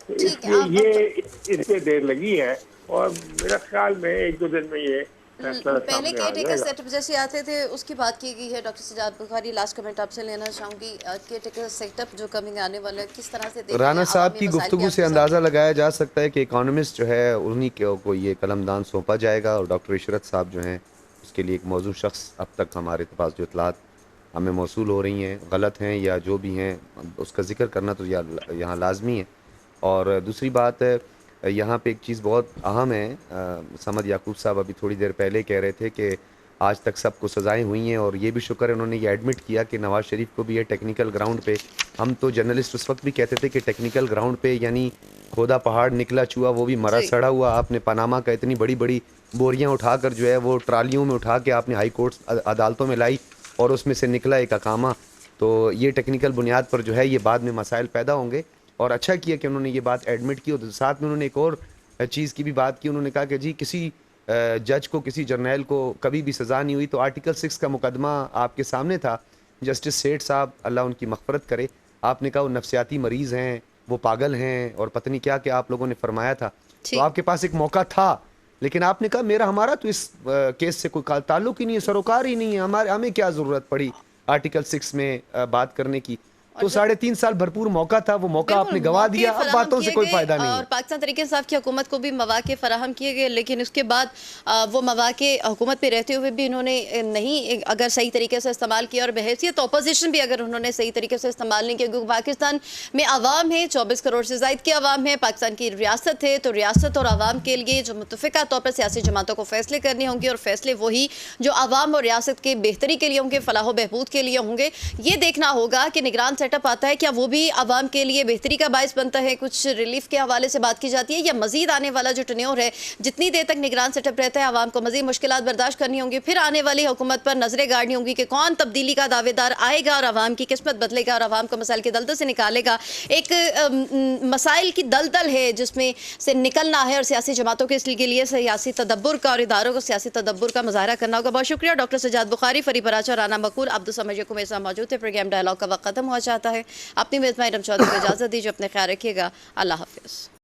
ٹھیک ہے، آپ یہ اس پہ دیر لگی ہے اور میرا خیال میں 1-2 دن میں یہ فیصلہ پہلے سامنے کیئر آ ٹیکر جائے گا. سیٹ اپ جیسے آتے تھے اس کی بات کی گئی ہے. ڈاکٹر سجاد بخاری لاسٹ کمنٹ آپ سے لینا چاہوں گی. کیئر ٹیکر سیٹ اپ جو کمنگ آنے والا ہے کس طرح سے دیکھ رہے ہیں؟ رانا صاحب عوامی کی مسائل گفتگو آپ سے کے اندازہ سامنے. لگایا جا سکتا ہے کہ اکانومسٹ جو ہے انہی کو یہ قلم دان سونپا جائے گا، اور ڈاکٹر عشرت صاحب جو ہیں اس کے لیے ایک موضوع شخص اب تک ہمارے پاس جو اطلاعات ہمیں موصول ہو رہی ہیں غلط ہیں یا جو بھی ہیں اس کا ذکر کرنا تو یہاں لازمی ہے. اور دوسری بات یہاں پہ ایک چیز بہت اہم ہے، سمد یعقوب صاحب ابھی تھوڑی دیر پہلے کہہ رہے تھے کہ آج تک سب کو سزائیں ہوئی ہیں، اور یہ بھی شکر ہے انہوں نے یہ ایڈمٹ کیا کہ نواز شریف کو بھی یہ ٹیکنیکل گراؤنڈ پہ، ہم تو جرنلسٹ اس وقت بھی کہتے تھے کہ ٹیکنیکل گراؤنڈ پہ یعنی کھودا پہاڑ نکلا چوہا وہ بھی مرا جی. سڑا ہوا. آپ نے پاناما کا اتنی بڑی بڑی بوریاں اٹھا کر جو ہے وہ ٹرالیوں میں اٹھا کے آپ نے ہائی کورٹس عدالتوں میں لائی اور اس میں سے نکلا ایک اقامہ. تو یہ ٹیکنیکل بنیاد پر جو ہے یہ بعد میں مسائل پیدا ہوں گے، اور اچھا کیا کہ انہوں نے یہ بات ایڈمٹ کی. اور ساتھ میں انہوں نے ایک اور چیز کی بھی بات کی، انہوں نے کہا کہ جی کسی جج کو کسی جرنیل کو کبھی بھی سزا نہیں ہوئی تو آرٹیکل 6 کا مقدمہ آپ کے سامنے تھا. جسٹس سیٹھ صاحب اللہ ان کی مغفرت کرے، آپ نے کہا وہ نفسیاتی مریض ہیں، وہ پاگل ہیں، اور پتہ نہیں کیا کہ آپ لوگوں نے فرمایا تھا. تو آپ کے پاس ایک موقع تھا، لیکن آپ نے کہا ہمارا تو اس کیس سے کوئی تعلق ہی نہیں ہے، سروکار ہی نہیں ہے، ہمیں کیا ضرورت پڑی آرٹیکل 6 میں بات کرنے کی. تو 3.5 سال بھرپور موقع تھا، وہ موقع آپ نے گنوا دیا. اب باتوں سے کوئی فائدہ نہیں ہے. اور پاکستان تحریک انصاف کی حکومت کو بھی مواقع فراہم کیے گئے، لیکن اس کے بعد وہ مواقع حکومت پہ رہتے ہوئے بھی انہوں نے نہیں اگر صحیح طریقے سے استعمال کیا، اور بحیثیت اپوزیشن بھی اگر انہوں نے صحیح طریقے سے استعمال نہیں کیا، کیونکہ پاکستان میں عوام ہے، 24 کروڑ سے زائد کی عوام ہے، پاکستان کی ریاست ہے، تو ریاست اور عوام کے لیے جو متفقہ طور پر سیاسی جماعتوں کو فیصلے کرنے ہوں گے، اور فیصلے وہی جو عوام اور ریاست کے بہتری کے لیے ہوں گے، فلاح و بہبود کے لیے ہوں گے. یہ دیکھنا ہوگا کہ نگران سیٹ اپ آتا ہے، کیا وہ بھی عوام کے لیے بہتری کا باعث بنتا ہے، کچھ ریلیف کے حوالے سے بات کی جاتی ہے، یا مزید آنے والا جو ٹنیور ہے جتنی دیر تک نگران سیٹ اپ رہتا ہے عوام کو مزید مشکلات برداشت کرنی ہوں گی، پھر آنے والی حکومت پر نظریں گاڑنی ہوں گی کہ کون تبدیلی کا دعوے دار آئے گا اور عوام کی قسمت بدلے گا اور عوام کو مسائل کے دلدل سے نکالے گا. ایک مسائل کی دلدل ہے جس میں سے نکلنا ہے، اور سیاسی جماعتوں کے اس کے لیے سیاسی تدبر کا اور اداروں کو سیاسی تدبر کا مظاہرہ کرنا ہوگا. بہت شکریہ ڈاکٹر سجاد بخاری، فریب براچہ، رانا مقبول، عبدالصمد یعقوب میرے ساتھ موجود تھے. پروگرام ڈائیلاگ کا وقت ختم ہوا چاہتا ہے. اپنی میزبان ارم چودھری کو اجازت دیجیے، اپنے خیال رکھیے گا. اللہ حافظ.